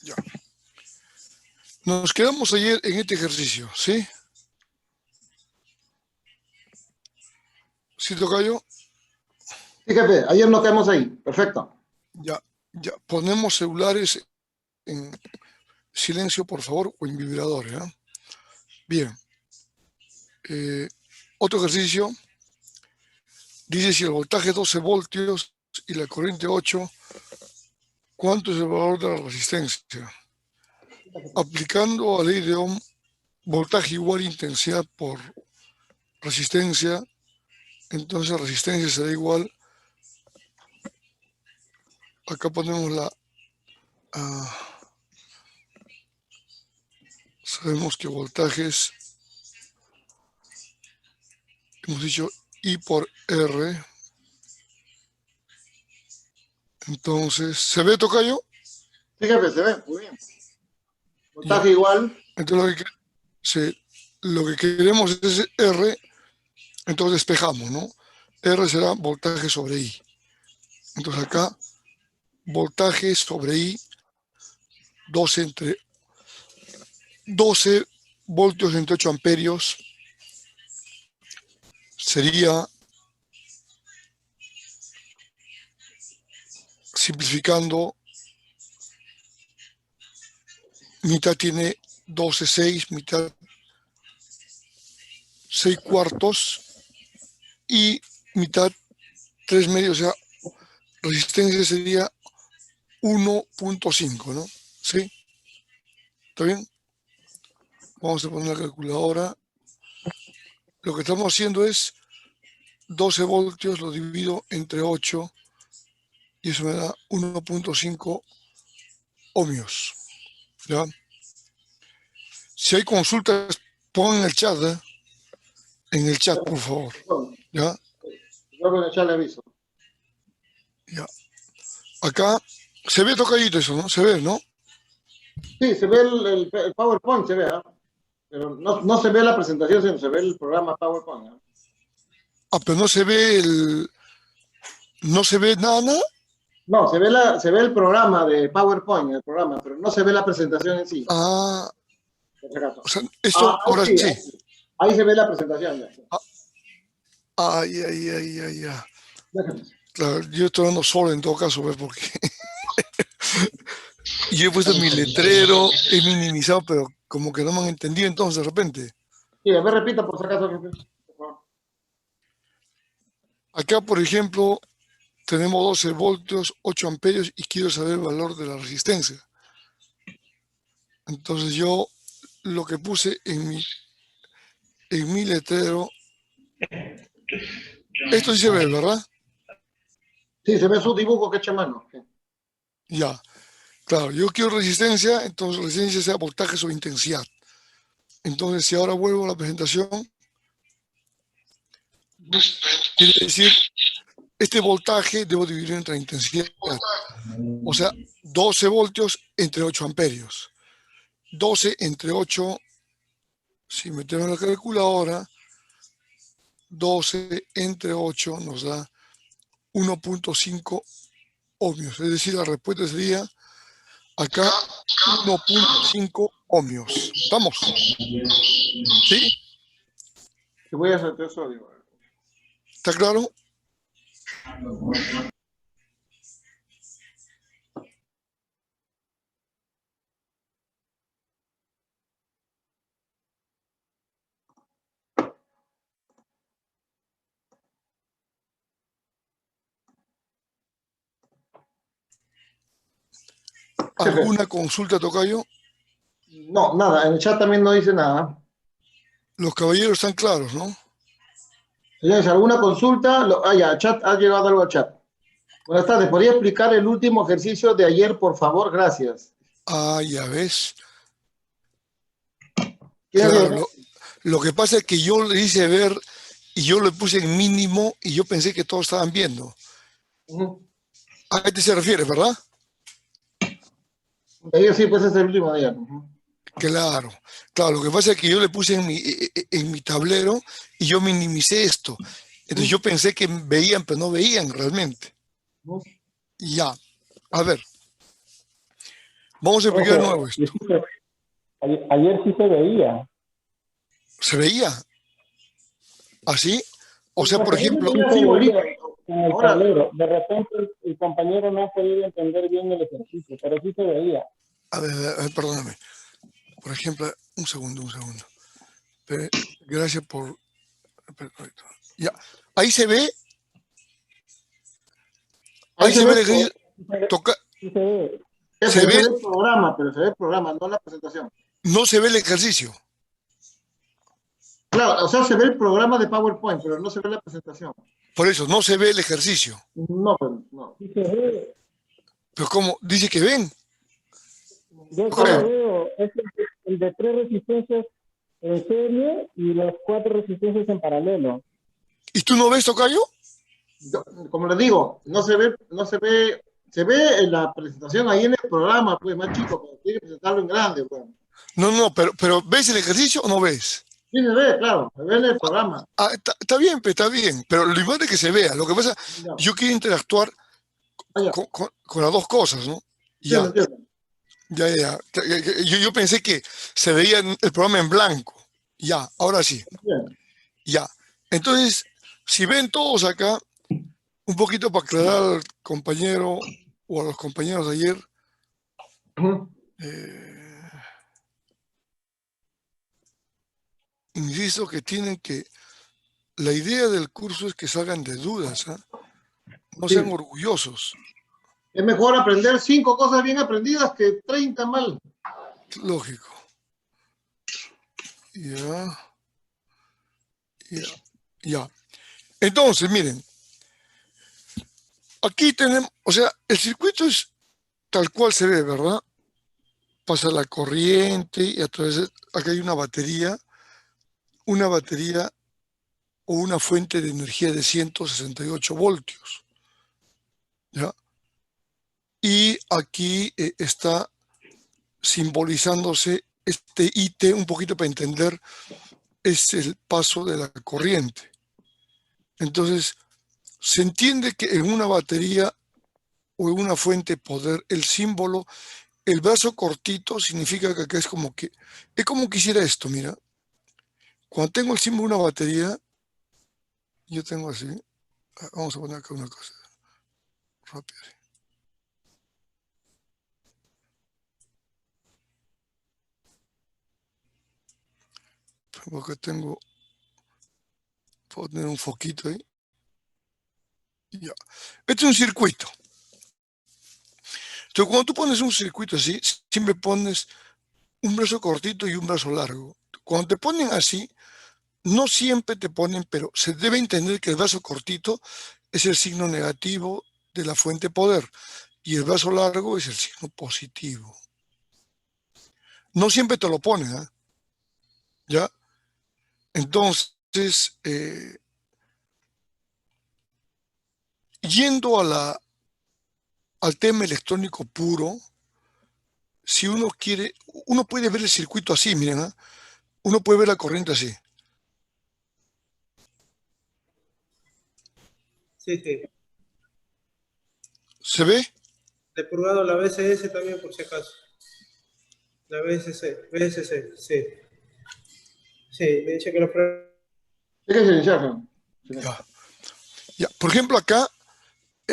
Ya. Nos quedamos ayer en este ejercicio, ¿sí? ¿Sí, tocayo? Sí, jefe, ayer nos quedamos ahí. Perfecto. Ya, ya. Ponemos celulares en silencio, por favor, o en vibrador, ¿ya? Bien. Eh, Otro ejercicio. Dice si el voltaje es 12 voltios y la corriente 8, ¿cuánto es el valor de la resistencia? Aplicando la ley de Ohm, voltaje igual intensidad por resistencia, entonces resistencia será igual. Acá ponemos sabemos que voltajes, hemos dicho I por R. Entonces, ¿se ve, tocayo? Sí, jefe, se ve. Muy bien. Ya. Voltaje igual. Entonces, lo que queremos es R, entonces despejamos, ¿no? R será voltaje sobre I. Entonces acá, voltaje sobre I, 12 voltios entre 8 amperios, sería, simplificando, mitad tiene 12,6, mitad 6 cuartos y mitad 3 medios, o sea, resistencia sería 1.5, ¿no? ¿Sí? ¿Está bien? Vamos a poner la calculadora. Lo que estamos haciendo es 12 voltios, lo divido entre 8 y eso me da 1.5 ohmios. ¿Ya? Si hay consultas, pongan en el chat, ¿eh? En el chat, por favor. ¿Ya? Yo con el chat le aviso. Ya. Acá se ve tocadito eso, ¿no? Se ve, ¿no? Sí, se ve el PowerPoint, se ve, ¿ah? Pero no se ve la presentación, sino se ve el programa PowerPoint, ¿ah? Ah, pero no se ve no se ve nada, nada. No, se ve el programa de PowerPoint, el programa, pero no se ve la presentación en sí. Ah, Por si acaso. o sea, esto Ahí ahora sí, sí. ahí se ve la presentación. Ya. Ay, ay, ay, ay, ay. Déjame. Claro, yo estoy dando solo en todo caso, ¿ves? Porque yo he puesto mi letrero, he minimizado, pero como que no me han entendido entonces de repente. Sí, a ver, repita por si acaso, jefe. Por favor. Acá, por ejemplo, tenemos 12 voltios, 8 amperios y quiero saber el valor de la resistencia. Entonces yo lo que puse en mi letrero, esto sí se ve, ¿verdad? Sí, se ve su dibujo que echa mano. Sí. Ya, claro, yo quiero resistencia, entonces resistencia sea voltaje sobre intensidad. Entonces si ahora vuelvo a la presentación, quiere decir, este voltaje debo dividir entre la intensidad. O sea, 12 voltios entre 8 amperios. 12 entre 8, si metemos la calculadora, 12 entre 8 nos da 1.5 ohmios. Es decir, la respuesta sería acá 1.5 ohmios. ¿Estamos? ¿Sí? Te voy a hacer eso, digo. ¿Está claro? ¿Alguna consulta, tocayo? No, nada, en el chat también no dice nada. Los caballeros están claros, ¿no? Señores, ¿alguna consulta? Ya, chat, ha llegado algo al chat. Buenas tardes, ¿podría explicar el último ejercicio de ayer, por favor? Gracias. Ah, ya ves. ¿Quién Claro, es? lo que pasa es que yo le hice ver y yo le puse en mínimo y yo pensé que todos estaban viendo. A este se refiere, ¿verdad? Ayer sí, pues es el último día. Claro, claro, lo que pasa es que yo le puse en mi tablero y yo minimicé esto. Entonces yo pensé que veían, pero no veían realmente. Ya, a ver, Vamos a explicar de nuevo Ojo, esto. ayer sí se veía. ¿Se veía así? O sea, Pues por ayer se ejemplo, veía Sí así se igualito. veía en el Ahora, tablero. De repente el compañero no ha podido entender bien el ejercicio, pero sí se veía. a ver, perdóname. Por ejemplo, un segundo. Gracias por... Ya. Ahí se ve, ahí ahí se se ve, ve el ejercicio. Sí se ve. Toca, Sí se ve. eso, se ahí se ve, ve el programa, pero se ve el programa, no la presentación. no se ve el ejercicio. Claro, o sea, se ve el programa de PowerPoint, pero no se ve la presentación. Por eso, no se ve el ejercicio. No, pero no. Sí se ve. Pero como dice que ven, Yo no sí lo creo. veo. Es el de 3 resistencias en serie y las 4 resistencias en paralelo. ¿Y tú no ves, Tocayo? Como les digo, se ve en la presentación ahí en el programa, pues más chico, pero tiene que presentarlo en grande, pues. No, pero ¿ves el ejercicio o no ves? Sí se ve, claro, se ve en el programa. Ah, está bien, está bien, pero lo importante es que se vea. Lo que pasa, Ya, yo quiero interactuar ya, con las dos cosas, ¿no? entiendo, Ya, entiendo. ya. Yo pensé que se veía el programa en blanco. Ya, ahora sí, Entiendo. ya. Entonces, si ven todos acá, un poquito para aclarar al compañero o a los compañeros de ayer, Ujú. eh, insisto que tienen que, la idea del curso es que salgan de dudas, ¿ah? No sean Sí. orgullosos, Es mejor aprender 5 cosas bien aprendidas que 30 mal. lógico. Ya, ya. Entonces, miren, aquí tenemos, o sea, el circuito es tal cual se ve, ¿verdad? Pasa la corriente y a través de, acá hay una batería o una fuente de energía de 168 voltios, ¿ya? Y aquí está simbolizándose este IT, un poquito para entender, es el paso de la corriente. Entonces, se entiende que en una batería o en una fuente de poder, el símbolo, el brazo cortito significa que acá es como que hiciera esto, mira. Cuando tengo el símbolo de una batería, yo tengo así, vamos a poner acá una cosa rápida. Acá tengo, puedo tener un foquito ahí. Ya. Este es un circuito. Entonces, cuando tú pones un circuito así, siempre pones un brazo cortito y un brazo largo. Cuando te ponen así, no siempre te ponen, pero se debe entender que el brazo cortito es el signo negativo de la fuente poder y el brazo largo es el signo positivo. No siempre te lo ponen, ¿eh? ¿Ya? Entonces, yendo al tema electrónico puro, si uno quiere, uno puede ver el circuito así, miren, ¿eh? Uno puede ver la corriente así. Sí, sí. ¿Se ve? Le he probado la BCS también por si acaso. La BSC, sí. Sí, me dice que lo pruebe. Hay que silenciarlo. Ya. Ya. Por ejemplo, acá,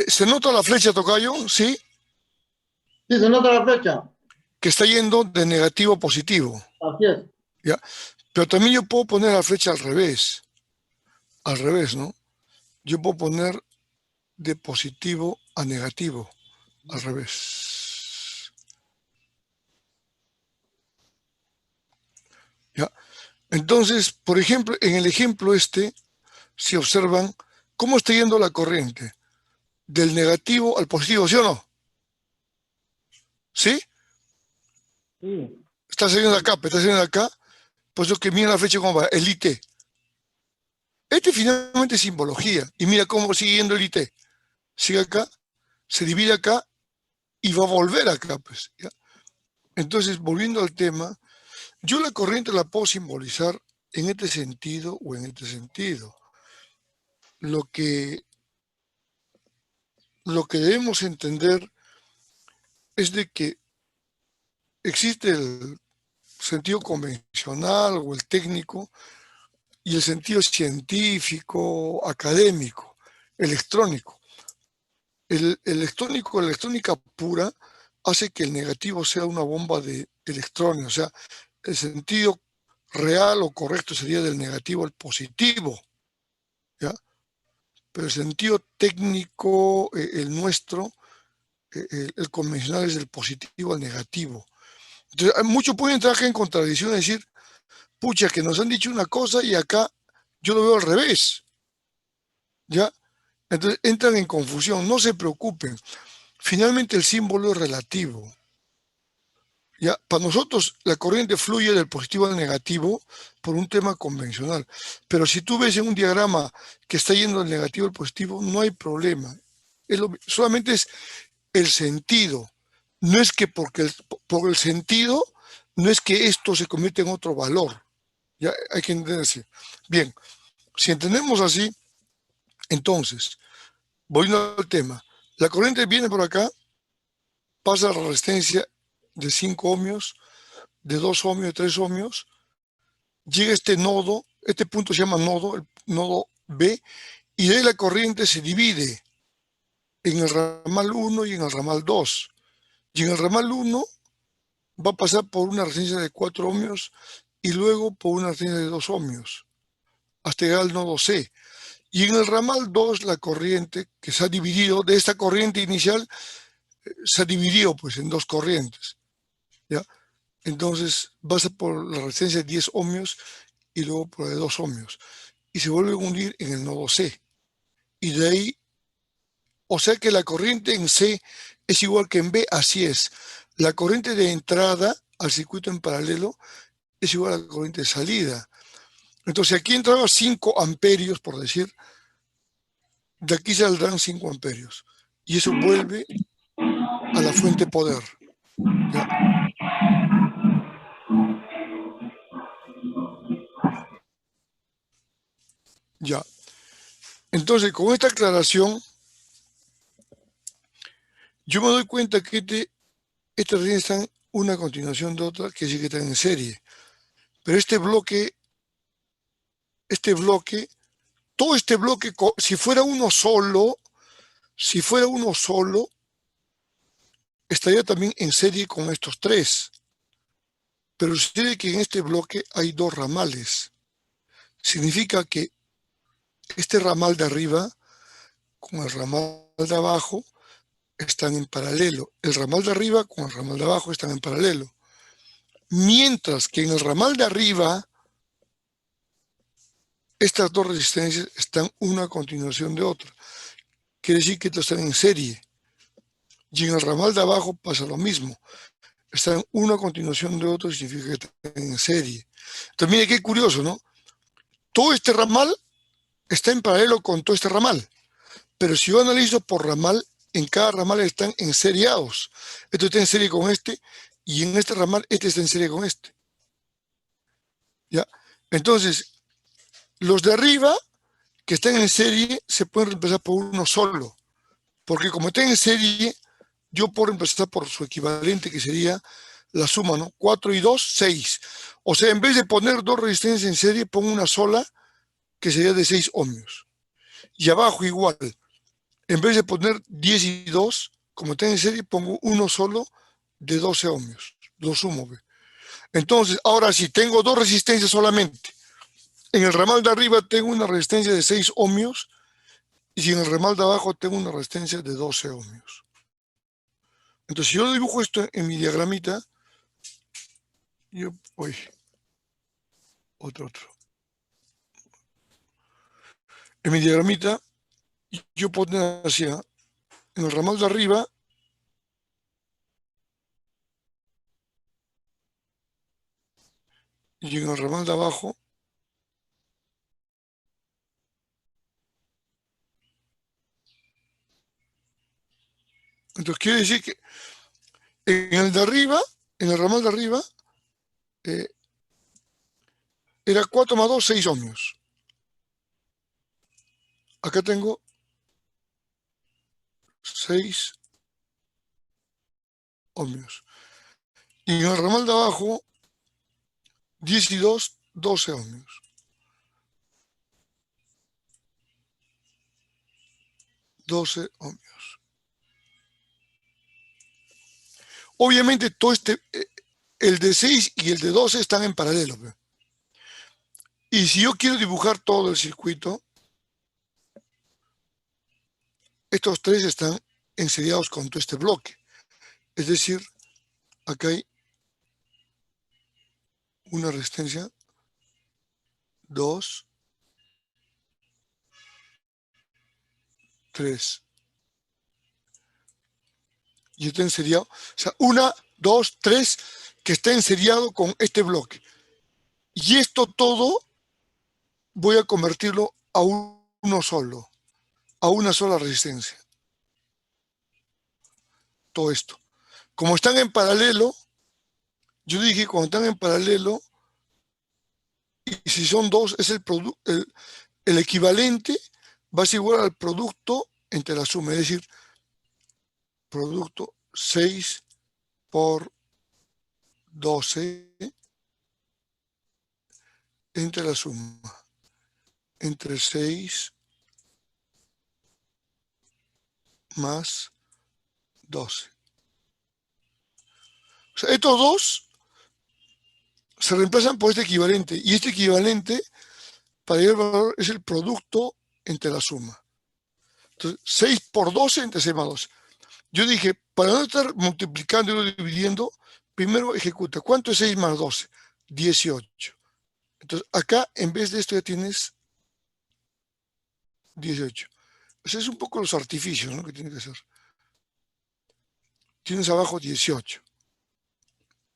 ¿se nota la flecha, Tocayo? Sí, Sí, se nota la flecha. que está yendo de negativo a positivo. Así es. ¿Ya? Pero también yo puedo poner la flecha al revés, ¿no? Yo puedo poner de positivo a negativo, al revés. ¿Ya? Entonces, por ejemplo, en el ejemplo este, si observan, ¿cómo está yendo la corriente? Del negativo al positivo, ¿sí o no? ¿Sí? Sí. Está saliendo de acá, pero está saliendo de acá, pues yo que mira la flecha cómo va, el IT. Este finalmente es simbología. Y mira cómo sigue yendo el IT. Sigue acá, se divide acá y va a volver acá, pues. ¿Ya? Entonces, volviendo al tema, yo la corriente la puedo simbolizar en este sentido o en este sentido. Lo que, lo que debemos entender es de que existe el sentido convencional o el técnico y el sentido científico, académico, electrónico. El electrónico, la electrónica pura, hace que el negativo sea una bomba de electrones. O sea, el sentido real o correcto sería del negativo al positivo, ¿ya? Pero el sentido técnico, el nuestro, el convencional, es del positivo al negativo. Entonces, muchos pueden entrar acá en contradicción y decir, pucha, que nos han dicho una cosa y acá yo lo veo al revés, ¿ya? Entonces entran en confusión, no se preocupen. Finalmente el símbolo es relativo. ¿Ya? Para nosotros la corriente fluye del positivo al negativo por un tema convencional. Pero si tú ves en un diagrama que está yendo del negativo al positivo, no hay problema. Solamente es el sentido. No es que por el sentido, no es que esto se convierte en otro valor. Ya hay que entenderse. Bien, si entendemos así, entonces, volviendo al tema, la corriente viene por acá, pasa a la resistencia de 5 ohmios, de 2 ohmios, de 3 ohmios, llega a este nodo, este punto se llama nodo, el nodo B, y de ahí la corriente se divide en el ramal 1 y en el ramal 2. Y en el ramal 1 va a pasar por una resistencia de 4 ohmios y luego por una resistencia de 2 ohmios, hasta llegar al nodo C. Y en el ramal 2 la corriente que se ha dividido, de esta corriente inicial, se ha dividido pues en dos corrientes, ¿ya? Entonces pasa por la resistencia de 10 ohmios y luego por la de 2 ohmios. Y se vuelve a unir en el nodo C. Y de ahí, o sea que la corriente en C es igual que en B, así es. La corriente de entrada al circuito en paralelo es igual a la corriente de salida. Entonces aquí entraba 5 amperios, por decir, de aquí saldrán 5 amperios. Y eso vuelve a la fuente poder, ¿ya? Ya. Entonces, con esta aclaración, yo me doy cuenta que estas líneas están una a continuación de otra, que sí que están en serie. Pero este bloque, todo este bloque, si fuera uno solo, estaría también en serie con estos tres. Pero sucede que en este bloque hay dos ramales. Significa que este ramal de arriba con el ramal de abajo están en paralelo. El ramal de arriba con el ramal de abajo están en paralelo. Mientras que en el ramal de arriba, estas dos resistencias están una a continuación de otra. Quiere decir que están en serie. Y en el ramal de abajo pasa lo mismo. Están una a continuación de otro, significa que están en serie. Entonces, mire qué curioso, ¿no? Todo este ramal está en paralelo con todo este ramal. Pero si yo analizo por ramal, en cada ramal están enseriados. Esto está en serie con este, y en este ramal este está en serie con este. ¿Ya? Entonces, los de arriba, que están en serie, se pueden reemplazar por uno solo. Porque como están en serie, yo puedo empezar por su equivalente, que sería la suma, ¿no? 4 y 2, 6. O sea, en vez de poner dos resistencias en serie, pongo una sola, que sería de 6 ohmios. Y abajo igual. En vez de poner 10 y 2, como está en serie, pongo uno solo de 12 ohmios. Lo sumo. ¿Ve? Entonces, ahora sí, tengo dos resistencias solamente. En el ramal de arriba tengo una resistencia de 6 ohmios y en el ramal de abajo tengo una resistencia de 12 ohmios. Entonces, si yo dibujo esto en mi diagramita, yo voy. Otro. En mi diagramita, yo pongo así, ¿eh? En el ramal de arriba, y en el ramal de abajo, entonces quiere decir que en el de arriba, en el ramal de arriba, era 4 más 2, 6 ohmios. Acá tengo 6 ohmios. Y en el ramal de abajo, 10 y 2, 12 ohmios. 12 ohmios. Obviamente, todo el de 6 y el de 12 están en paralelo. Y si yo quiero dibujar todo el circuito, estos tres están enseriados con todo este bloque. Es decir, acá hay una resistencia, 2, 3. Y está enseriado. O sea, 1, 2, 3, que está enseriado con este bloque. Y esto todo voy a convertirlo a uno solo, a una sola resistencia. Todo esto. Como están en paralelo, yo dije cuando están en paralelo, y si son dos, es el equivalente va a ser igual al producto entre la suma, es decir, producto 6 por 12 entre la suma, entre 6 más 12. O sea, estos dos se reemplazan por este equivalente, y este equivalente, para llegar al valor, es el producto entre la suma. Entonces, 6 por 12 entre 6 más 12. Yo dije, para no estar multiplicando y dividiendo, primero ejecuta. ¿Cuánto es 6 más 12? 18. Entonces, acá, en vez de esto, ya tienes 18. O sea, es un poco los artificios, ¿no?, que tiene que hacer. Tienes abajo 18.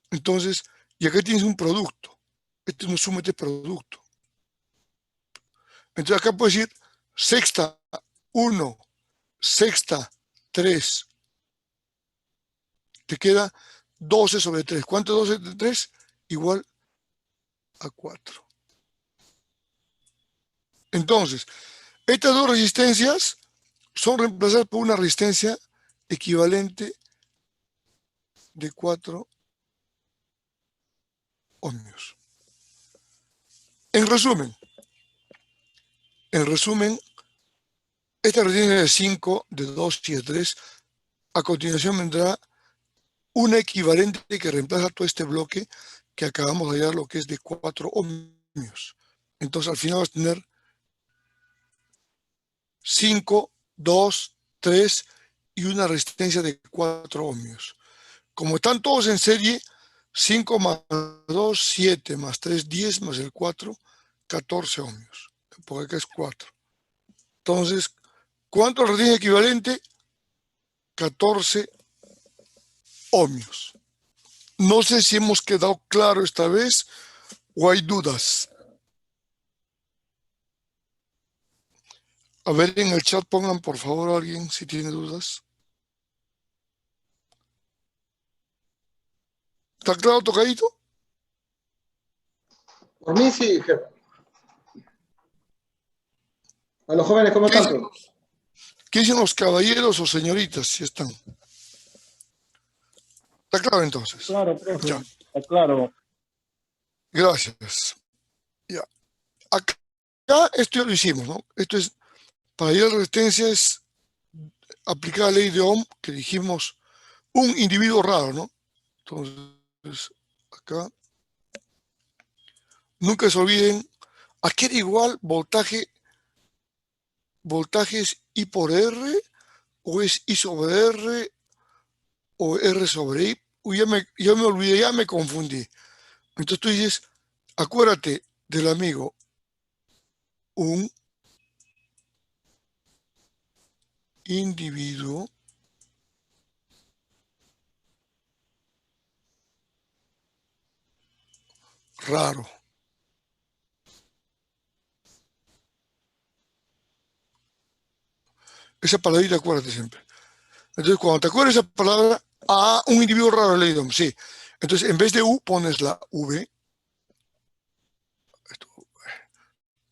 Entonces, y acá tienes un producto. Este no suma este producto. Entonces, acá puedes decir sexta 1, sexta 3. Te queda 12 sobre 3. ¿Cuánto es 12 sobre 3? Igual a 4. Entonces, estas dos resistencias son reemplazadas por una resistencia equivalente de 4 ohmios. En resumen, esta resistencia de 5, de 2 y de 3, a continuación vendrá una equivalente que reemplaza todo este bloque que acabamos de hallar, lo que es de 4 ohmios. Entonces, al final vas a tener 5, 2, 3 y una resistencia de 4 ohmios. Como están todos en serie, 5 más 2, 7, más 3, 10, más el 4, 14 ohmios. Porque acá es 4. Entonces, ¿cuánto es la resistencia equivalente? 14 ohmios. No sé si hemos quedado claro esta vez o hay dudas. A ver, en el chat pongan por favor a alguien si tiene dudas. ¿Está claro, tocadito? Por mí sí, jefe. A los jóvenes, ¿cómo están? ¿Qué dicen los caballeros o señoritas si están? ¿Está claro entonces? Claro, profe. Ya. Está claro. Gracias. Ya. Acá esto ya lo hicimos, ¿no? Esto es, para hallar resistencia es aplicar la ley de Ohm que dijimos un individuo raro, ¿no? Entonces, acá. Nunca se olviden, aquí era igual voltaje es I por R, o es I sobre R, o R sobre I. Uy, ya me olvidé, ya me confundí. Entonces tú dices, acuérdate del amigo, un individuo raro. Esa palabrita acuérdate siempre. Entonces cuando te acuerdas esa palabra, un individuo raro leído, sí. Entonces en vez de U pones la V.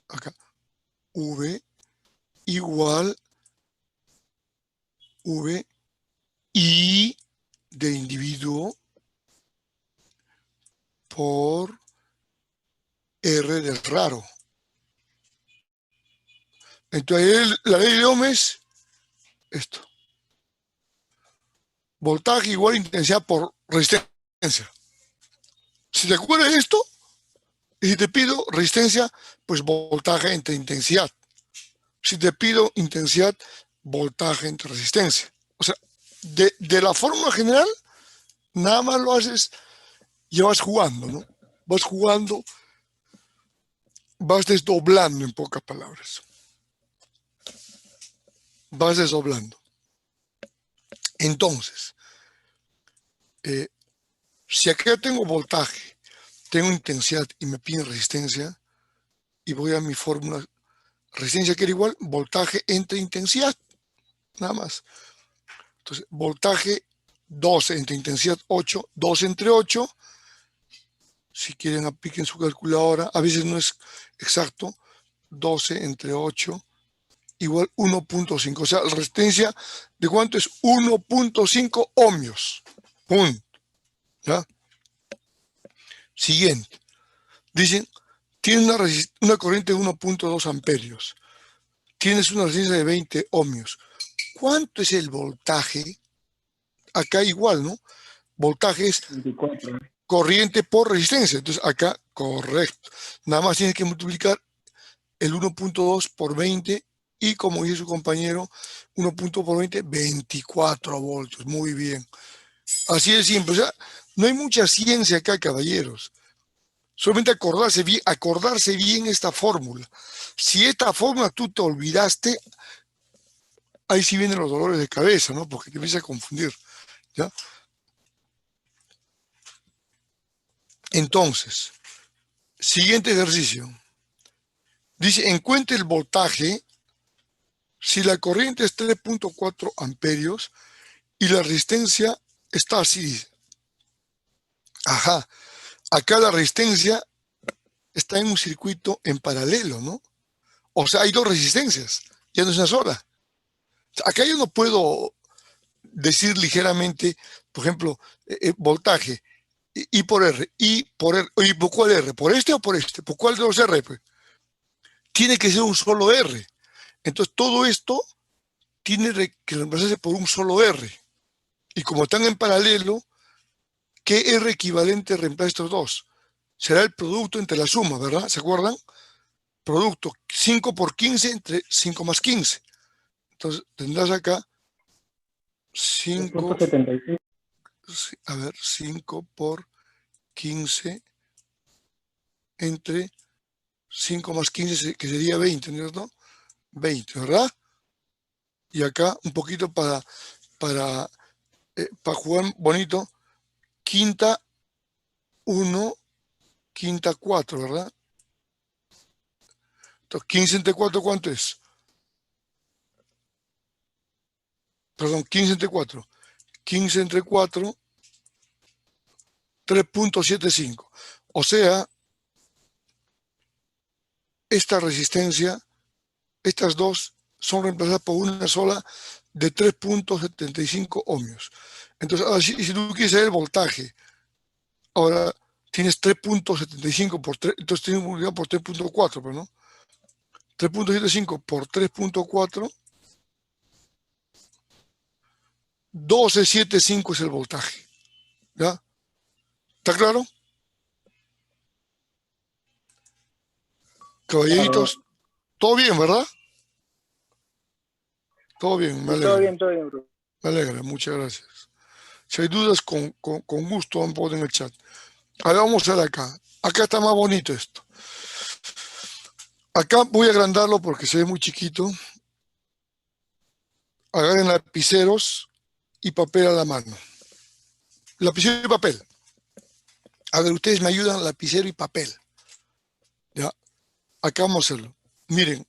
Acá. V igual V I de individuo por R de raro. Entonces, la ley de Ohm es esto. Voltaje igual a intensidad por resistencia. Si te acuerdas de esto, y si te pido resistencia, pues voltaje entre intensidad. Si te pido intensidad, voltaje entre resistencia. O sea, de la fórmula general, nada más lo haces y vas jugando, ¿no? Vas jugando, vas desdoblando, en pocas palabras. Vas desdoblando. Entonces, si acá tengo voltaje, tengo intensidad y me piden resistencia, y voy a mi fórmula, resistencia que era igual, voltaje entre intensidad, nada más. Entonces, voltaje 12 entre intensidad 8, 2 entre 8, si quieren apliquen su calculadora, a veces no es exacto, 12 entre 8 igual 1.5, o sea, la resistencia de cuánto es 1.5 ohmios, punto. ¿Ya? Siguiente, dicen, tienes una corriente de 1.2 amperios, tienes una resistencia de 20 ohmios. ¿Cuánto es el voltaje? Acá igual, ¿no? Voltaje es 24. corriente por resistencia. Entonces acá, correcto. Nada más tienes que multiplicar el 1.2 por 20 y, como dice su compañero, 1.2 por 20, 24 voltios. Muy bien. Así de simple. O sea, no hay mucha ciencia acá, caballeros. Solamente acordarse bien esta fórmula. Si esta fórmula tú te olvidaste, ahí sí vienen los dolores de cabeza, ¿no? Porque te empieza a confundir, ¿ya? Entonces, siguiente ejercicio. Dice, encuentre el voltaje si la corriente es 3.4 amperios y la resistencia está así. Ajá. Acá la resistencia está en un circuito en paralelo, ¿no? O sea, hay dos resistencias, ya no es una sola. Acá yo no puedo decir ligeramente, por ejemplo, voltaje, I por R, ¿y por cuál R? ¿Por este o por este? ¿Por cuál de los R? Pues? Tiene que ser un solo R. Entonces todo esto tiene que reemplazarse por un solo R. Y como están en paralelo, ¿qué R equivalente reemplaza estos dos? Será el producto entre la suma, ¿verdad? ¿Se acuerdan? Producto 5 por 15 entre 5 más 15. Entonces tendrás acá 5, 3.75. a ver, 5 por 15 entre 5 más 15, que sería 20, ¿no? 20, ¿verdad? Y acá un poquito para jugar bonito, quinta 1, quinta 4, ¿verdad? Entonces, 15 entre 4, ¿cuánto es? Perdón, 15 entre 4. 15 entre 4, 3.75. O sea, esta resistencia, estas dos, son reemplazadas por una sola de 3.75 ohmios. Entonces, ahora, si tú quieres saber el voltaje, ahora tienes 3.75 por 3, entonces tienes multiplicado por 3.4, pero no. 3.75 por 3.4, 12.75 es el voltaje. ¿Ya? ¿Está claro? Caballeritos, todo bien, ¿verdad? Todo bien, me alegra. Todo bien, bro. Me alegra, muchas gracias. Si hay dudas, con gusto van a poner en el chat. Ahora vamos a ver acá. Acá está más bonito esto. Acá voy a agrandarlo porque se ve muy chiquito. Agarren lapiceros y papel a la mano. Lapicero y papel. A ver, ustedes me ayudan, lapicero y papel. Ya, acá vamos a hacerlo. Miren,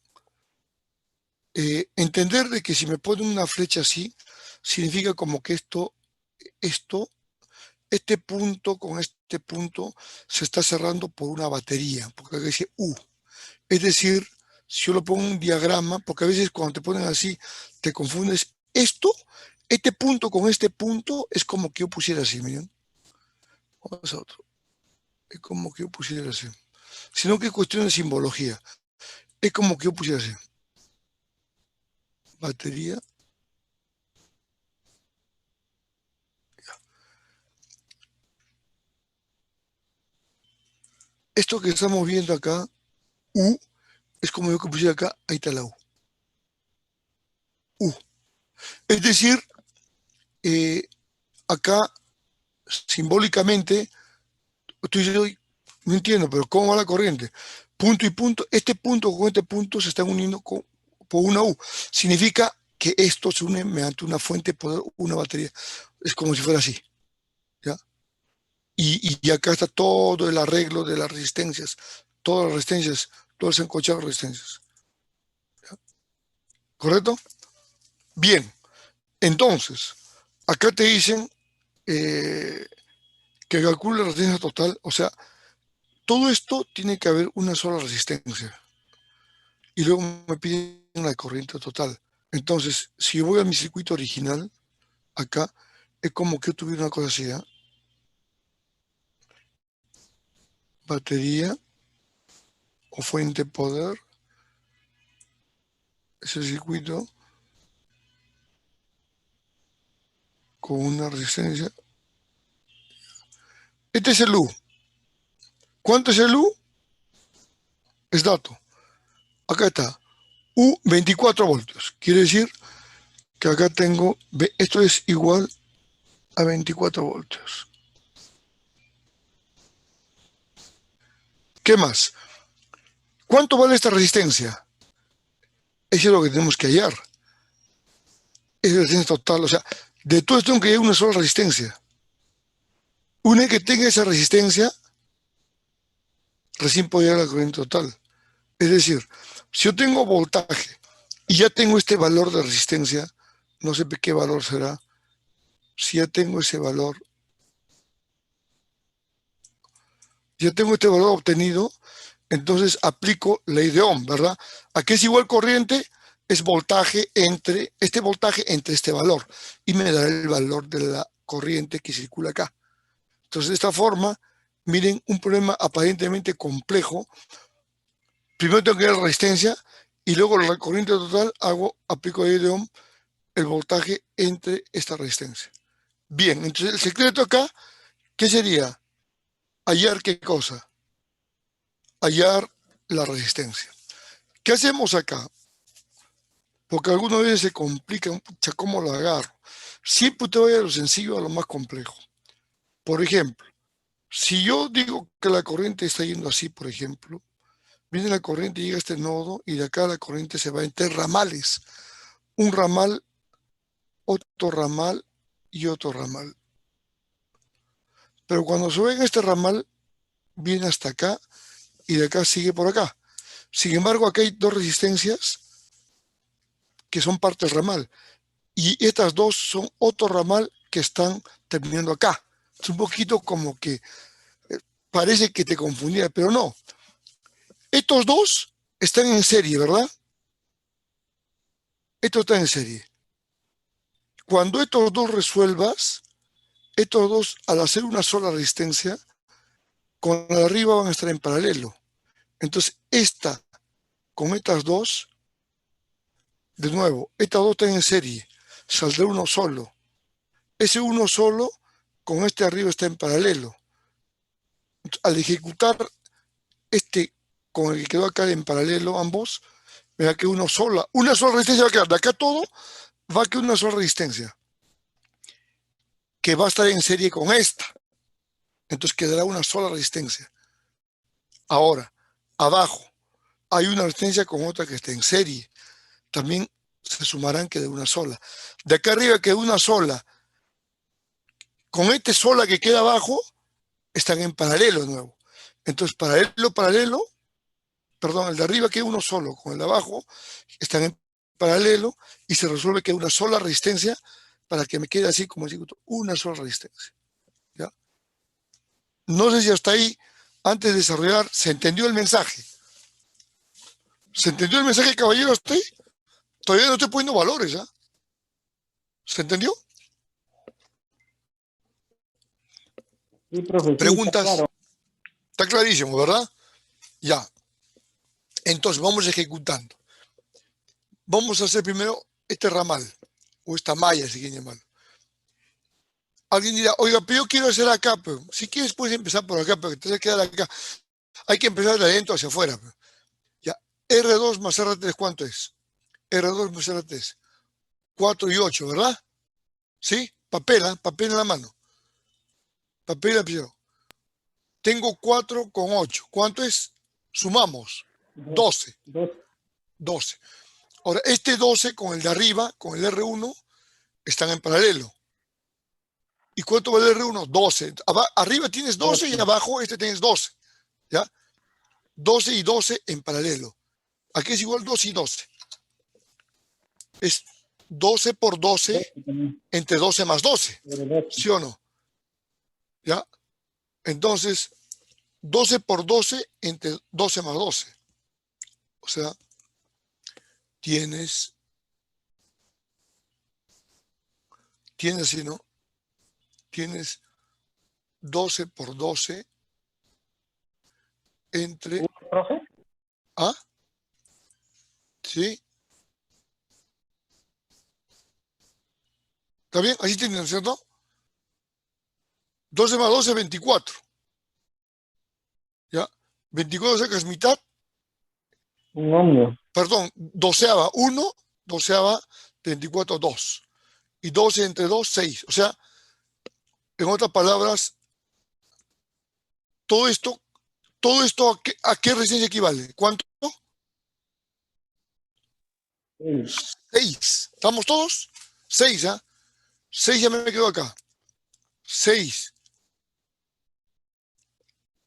entender de que si me ponen una flecha así, significa como que este punto con este punto se está cerrando por una batería, porque acá dice U. Es decir, si yo lo pongo en un diagrama, porque a veces cuando te ponen así, te confundes. Este punto con este punto es como que yo pusiera así, miren. Vamos a otro. Es como que yo pusiera así. Sino que es cuestión de simbología. Es como que yo pusiera así. Batería. Esto que estamos viendo acá, U, es como yo que pusiera acá, ahí está la U. U. Es decir, acá simbólicamente, estoy diciendo, no entiendo, pero ¿cómo va la corriente? Punto y punto, este punto con este punto se están uniendo por una U. Significa que esto se une mediante una fuente de poder, una batería. Es como si fuera así. ¿Ya? Y acá está todo el arreglo de las resistencias, todas las resistencias, todo el encochado de resistencias. ¿Ya? ¿Correcto? Bien, entonces, acá te dicen que calcule la resistencia total, o sea, todo esto tiene que haber una sola resistencia. Y luego me piden la corriente total. Entonces, si yo voy a mi circuito original, acá, es como que yo tuviera una cosa así, ¿eh? Batería o fuente de poder, ese circuito con una resistencia. Este es el U. ¿Cuánto es el U? Es dato. Acá está. U 24 voltios. Quiere decir que acá tengo, esto es igual a 24 voltios. ¿Qué más? ¿Cuánto vale esta resistencia? Eso es lo que tenemos que hallar. Es la resistencia total. O sea, de todo esto tengo que hallar una sola resistencia. Una vez que tenga esa resistencia, recién puedo hallar la corriente total. Es decir, si yo tengo voltaje y ya tengo este valor de resistencia, no sé qué valor será. Si ya tengo ese valor, ya tengo este valor obtenido, entonces aplico ley de Ohm, ¿verdad? Aquí es igual corriente, es voltaje entre este valor y me dará el valor de la corriente que circula acá. Entonces, de esta forma, miren, un problema aparentemente complejo. Primero tengo que ver la resistencia y luego la corriente total, aplico ley de Ohm, el voltaje entre esta resistencia. Bien, entonces el secreto acá, ¿qué sería? Hallar qué cosa. Hallar la resistencia. ¿Qué hacemos acá? Porque algunas veces se complica, pucha, ¿cómo lo agarro? Siempre te voy a lo sencillo a lo más complejo. Por ejemplo, si yo digo que la corriente está yendo así, por ejemplo, viene la corriente, llega a este nodo y de acá la corriente se va entre ramales. Un ramal, otro ramal y otro ramal. Pero cuando sube en este ramal, viene hasta acá y de acá sigue por acá. Sin embargo, acá hay dos resistencias que son parte del ramal. Y estas dos son otro ramal que están terminando acá. Es un poquito como que parece que te confundía, pero no. Estos dos están en serie, ¿verdad? Estos están en serie. Cuando estos dos resuelvas, estos dos, al hacer una sola resistencia, con la de arriba van a estar en paralelo. Entonces, esta con estas dos, de nuevo, estas dos están en serie. Saldrá uno solo. Ese uno solo con este arriba está en paralelo. Al ejecutar este con el que quedó acá en paralelo ambos, verá que una sola resistencia va a quedar. De acá todo va a quedar una sola resistencia que va a estar en serie con esta. Entonces quedará una sola resistencia. Ahora, abajo hay una resistencia con otra que está en serie. También se sumarán que de una sola. De acá arriba queda una sola. Con este sola que queda abajo, están en paralelo de nuevo. Entonces, paralelo, perdón, el de arriba queda uno solo, con el de abajo están en paralelo y se resuelve que una sola resistencia para que me quede así como circuito, una sola resistencia. ¿Ya? No sé si hasta ahí, antes de desarrollar, ¿se entendió el mensaje? ¿Se entendió el mensaje, caballero? ¿Hasta ahí? Todavía no estoy poniendo valores, ¿ah? ¿Se entendió? Sí, profe, sí, está ¿Preguntas? claro. Está clarísimo, ¿verdad? Ya. Entonces, vamos ejecutando. Vamos a hacer primero este ramal, o esta malla, si quieren llamarlo. Alguien dirá, oiga, pero yo quiero hacer acá, pero si quieres puedes empezar por acá, pero te vas a quedar acá. Hay que empezar de adentro hacia afuera. Pero. Ya, R2 más R3, ¿cuánto es? R2 más R3. 4 y 8, ¿verdad? ¿Sí? Papel en la mano. Papel y lapicero. Tengo 4 con 8. ¿Cuánto es? Sumamos. 12. 12. Ahora, este 12 con el de arriba, con el R1, están en paralelo. ¿Y cuánto vale el R1? 12. Arriba tienes 12 y abajo tienes 12. ¿Ya? 12 y 12 en paralelo. Aquí es igual 12 y 12. Es 12 por 12 entre 12 más 12. ¿Sí o no? ¿Ya? Entonces, 12 por 12 entre 12 más 12. O sea, tienes así, ¿no? Tienes 12 por 12 entre... ¿Profe? ¿Ah? ¿Sí? ¿Está bien? Así tienen, ¿cierto? 12 más 12 es 24. ¿Ya? 24 sacas mitad. Un ohmio. Perdón, doceava 1, doceava 24, 2. Y 12 entre 2, 6. O sea, en otras palabras, todo esto ¿a qué resistencia equivale? ¿Cuánto? 6. ¿Estamos todos? 6, ¿ah? 6 ya me quedo acá. 6.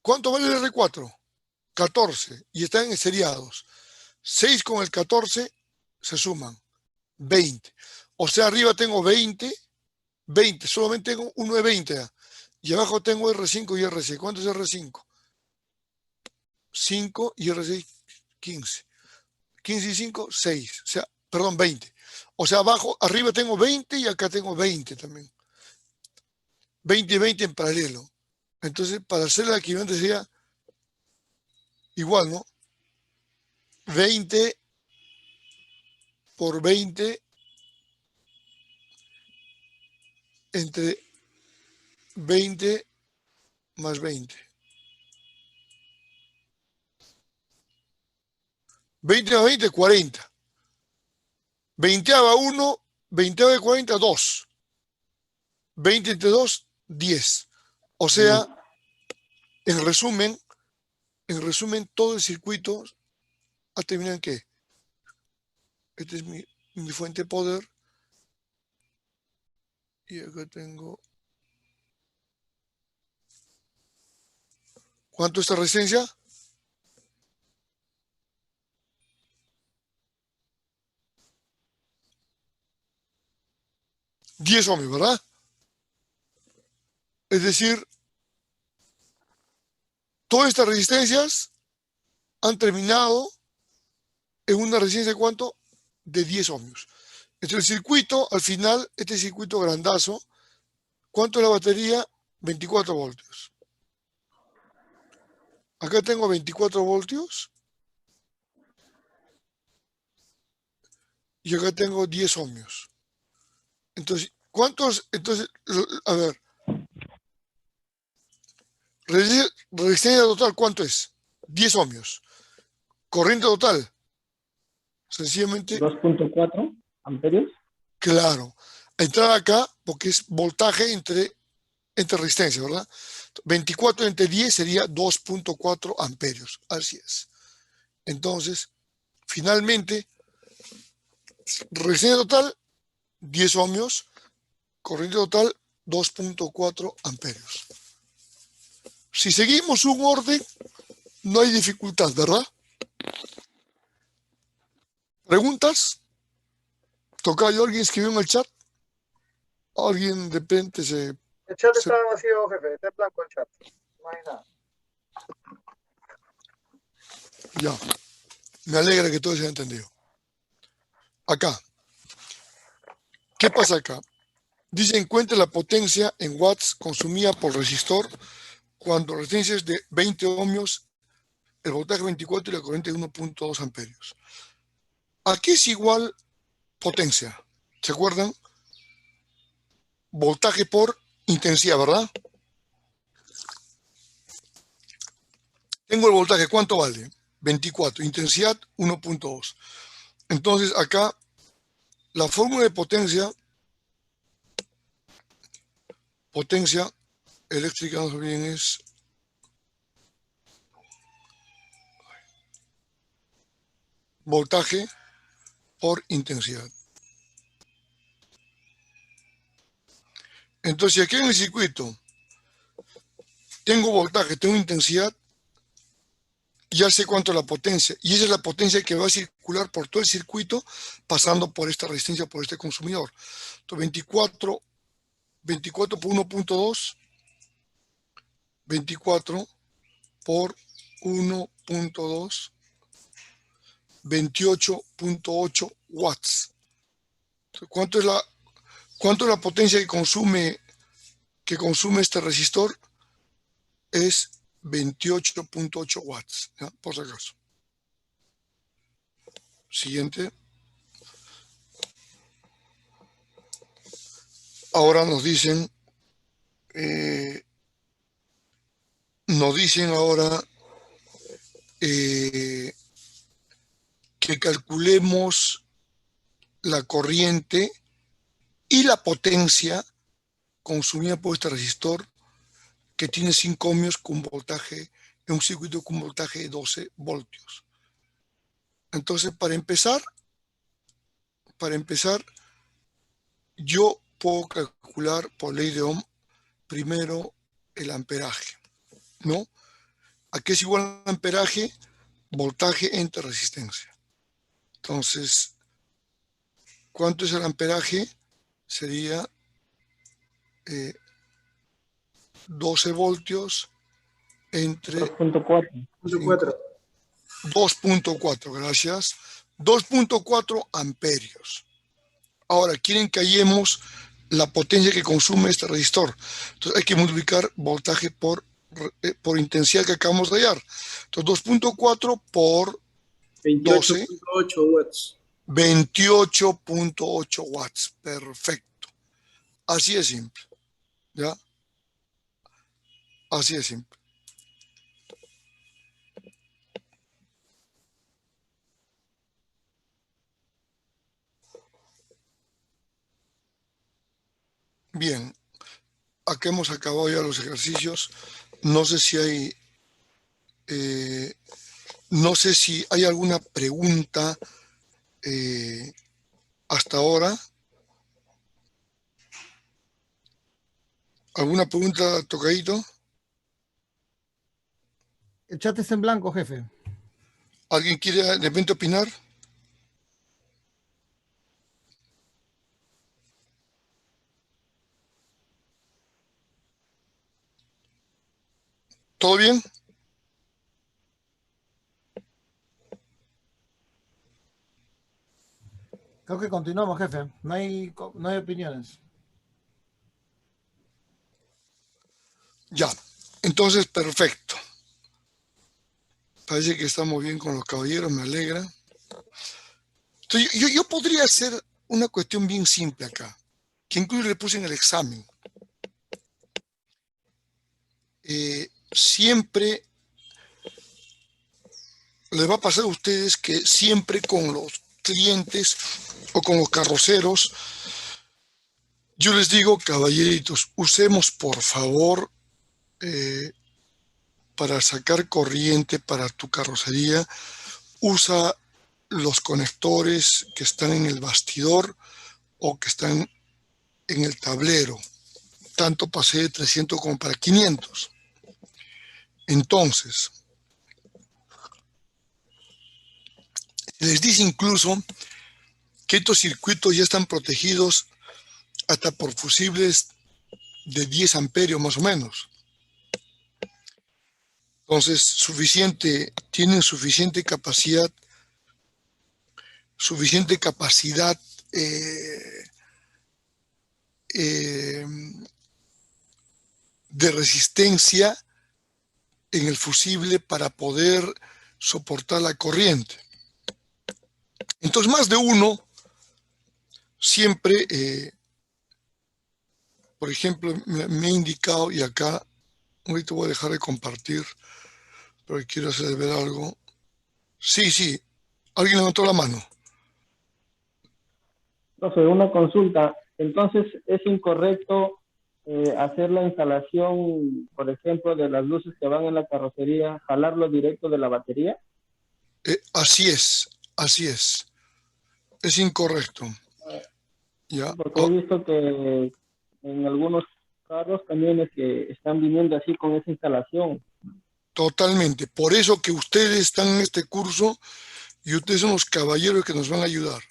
¿Cuánto vale el R4? 14. Y están en seriados. 6 con el 14 se suman. 20. O sea, arriba tengo 20. 20. Solamente tengo uno de 20. ¿ah? Y abajo tengo R5 y R6. ¿Cuánto es R5? 5 y R6, 15. 15 y 5, 6. O sea, perdón, 20. O sea, arriba tengo 20 y acá tengo 20 también. 20 y 20 en paralelo. Entonces, para hacer la equivalente sería igual, ¿no? 20 por 20 entre 20 más 20. 20 más 20, 40. 20 a 1, 20 a 40, 2. 20 entre 2, 10. O sea, en resumen, todo el circuito ha terminado en ¿qué? Esta es mi fuente de poder. Y acá tengo... ¿Cuánto es esta resistencia? $10 ohmios, ¿verdad? Es decir, todas estas resistencias han terminado en una resistencia de ¿cuánto? De 10 ohmios. Entonces el circuito, al final, este circuito grandazo, ¿cuánto es la batería? 24 voltios. Acá tengo 24 voltios. Y acá tengo 10 ohmios. Entonces, ¿cuántos? Entonces, a ver. Resistencia total, ¿cuánto es? 10 ohmios. Corriente total. Sencillamente. 2.4 amperios. Claro. Entrar acá, porque es voltaje entre resistencia, ¿verdad? 24 entre 10 sería 2.4 amperios. Así es. Entonces, finalmente, resistencia total, 10 ohmios. Corriente total, 2.4 amperios. Si seguimos un orden, no hay dificultad, ¿verdad? ¿Preguntas? ¿Tocayo? ¿Alguien escribió en el chat? ¿Alguien de repente se... El chat está vacío, jefe. Está en blanco el chat. No hay nada. Ya. Me alegra que todo se haya entendido. Acá. ¿Qué pasa acá? Dice, encuentre la potencia en watts consumida por resistor Cuando la resistencia es de 20 ohmios, el voltaje 24 y la corriente de 1.2 amperios. Aquí es igual potencia. ¿Se acuerdan? Voltaje por intensidad, ¿verdad? Tengo el voltaje, ¿cuánto vale? 24, intensidad 1.2. Entonces acá la fórmula de potencia eléctrica, no sé bien, es voltaje por intensidad. Entonces aquí en el circuito tengo voltaje, tengo intensidad, ya sé cuánto es la potencia, y esa es la potencia que va a circular por todo el circuito pasando por esta resistencia, por este consumidor. Entonces 24 por 1.2, 24 por 1.2, 28.8 watts. Entonces, ¿cuánto es la potencia que consume este resistor? Es 28.8 watts, ¿ya? Por si acaso. Siguiente. Ahora nos dicen ahora que calculemos la corriente y la potencia consumida por este resistor que tiene 5 ohmios con voltaje, en un circuito con voltaje de 12 voltios. Entonces, para empezar, yo puedo calcular por ley de Ohm primero el amperaje, ¿no? Aquí es igual al amperaje, voltaje entre resistencia. Entonces, ¿cuánto es el amperaje? Sería 12 voltios entre 2.4. 2.4, gracias. 2.4 amperios. Ahora, quieren que hallemos la potencia que consume este resistor. Entonces hay que multiplicar voltaje por intensidad que acabamos de hallar. Entonces 2.4 por 12. 28.8 watts. 28.8 watts. Perfecto. Así es simple. ¿Ya? Así es simple. Bien. Acá hemos acabado ya los ejercicios. No sé si hay alguna pregunta hasta ahora. ¿Alguna pregunta, tocadito? El chat está en blanco, jefe. ¿Alguien quiere de repente opinar? ¿Todo bien? Creo que continuamos, jefe. No hay opiniones. Ya. Entonces, perfecto. Parece que estamos bien con los caballeros, me alegra. Entonces, yo podría hacer una cuestión bien simple acá, que incluso le puse en el examen. Siempre les va a pasar a ustedes que siempre con los clientes o con los carroceros, yo les digo, caballeritos, usemos por favor para sacar corriente para tu carrocería, usa los conectores que están en el bastidor o que están en el tablero, tanto para C de 300 como para 500. Entonces, les dice incluso que estos circuitos ya están protegidos hasta por fusibles de 10 amperios más o menos. Entonces, tienen suficiente capacidad de resistencia en el fusible para poder soportar la corriente. Entonces, más de uno siempre, por ejemplo, me ha indicado, y acá, ahorita voy a dejar de compartir, pero quiero hacer ver algo. Sí, sí, alguien levantó la mano. Profe, una consulta. Entonces, ¿es incorrecto hacer la instalación, por ejemplo, de las luces que van en la carrocería, jalarlo directo de la batería? Así es, así es. Es incorrecto. Sí, ¿Ya? porque he visto que en algunos carros, camiones que están viniendo así con esa instalación. Totalmente. Por eso que ustedes están en este curso y ustedes son los caballeros que nos van a ayudar.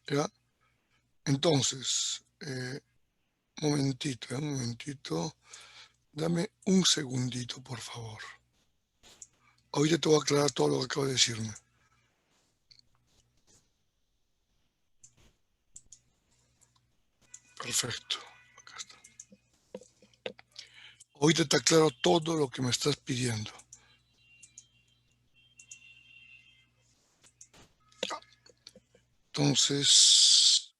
¿Ya? Entonces, un momentito. Dame un segundito, por favor. Ahorita te voy a aclarar todo lo que acabo de decirme. Perfecto. Acá está. Ahorita te aclaro todo lo que me estás pidiendo. Entonces,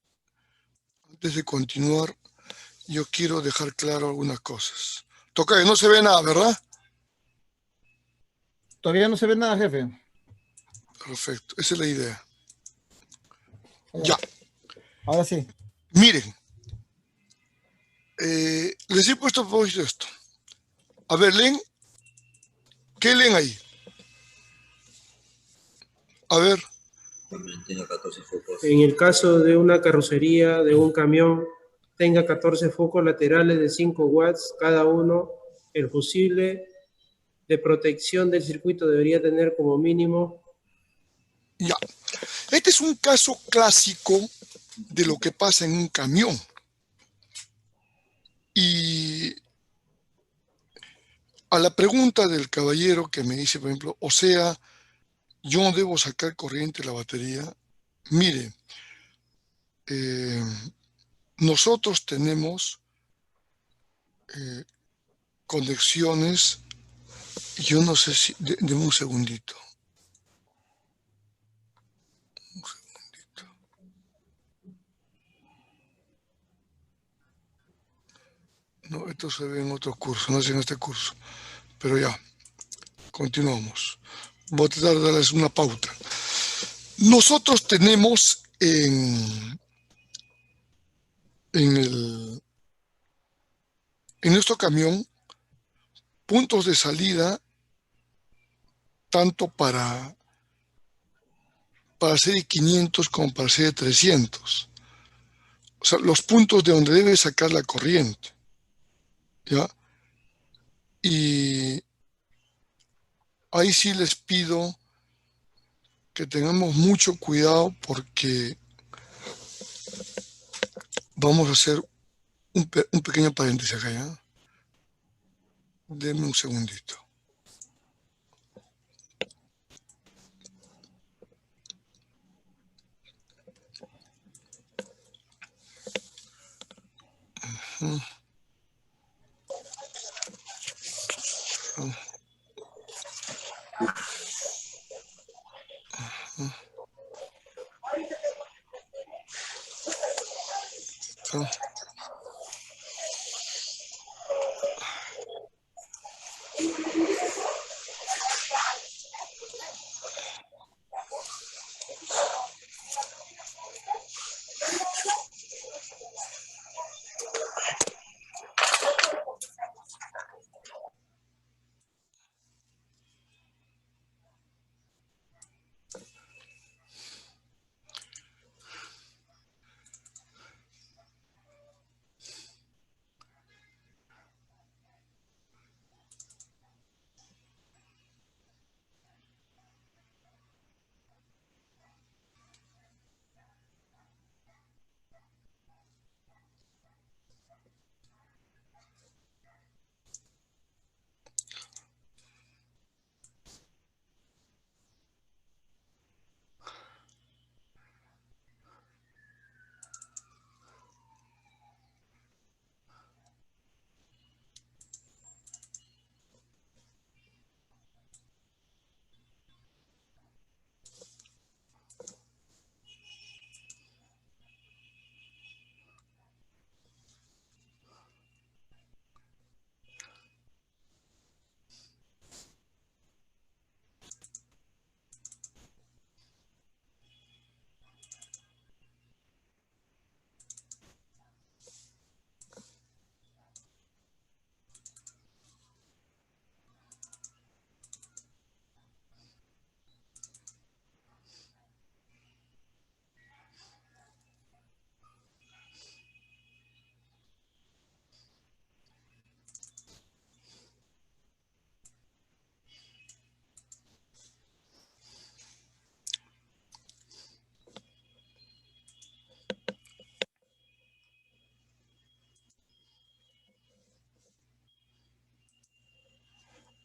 antes de continuar, yo quiero dejar claro algunas cosas. Toca que no se ve nada, ¿verdad? Todavía no se ve nada, jefe. Perfecto, esa es la idea. Ya. Ya, Ahora sí. miren, les he puesto a propósito esto. A ver, leen. ¿Qué leen ahí? A ver. En el caso de una carrocería, de un camión, tenga 14 focos laterales de 5 watts cada uno, el fusible de protección del circuito debería tener como mínimo. Ya. Este es un caso clásico de lo que pasa en un camión. Y a la pregunta del caballero que me dice, por ejemplo, o sea, yo no debo sacar corriente de la batería. Mire, nosotros tenemos conexiones, yo no sé si, deme un segundito. No, esto se ve en otro curso, no es en este curso. Pero ya, continuamos. Voy a tratar de darles una pauta. Nosotros tenemos en nuestro camión puntos de salida tanto para serie 500 como para serie 300. O sea, los puntos de donde debe sacar la corriente. ¿Ya? Y ahí sí les pido que tengamos mucho cuidado porque vamos a hacer un pequeño paréntesis acá, ¿ya? Denme un segundito.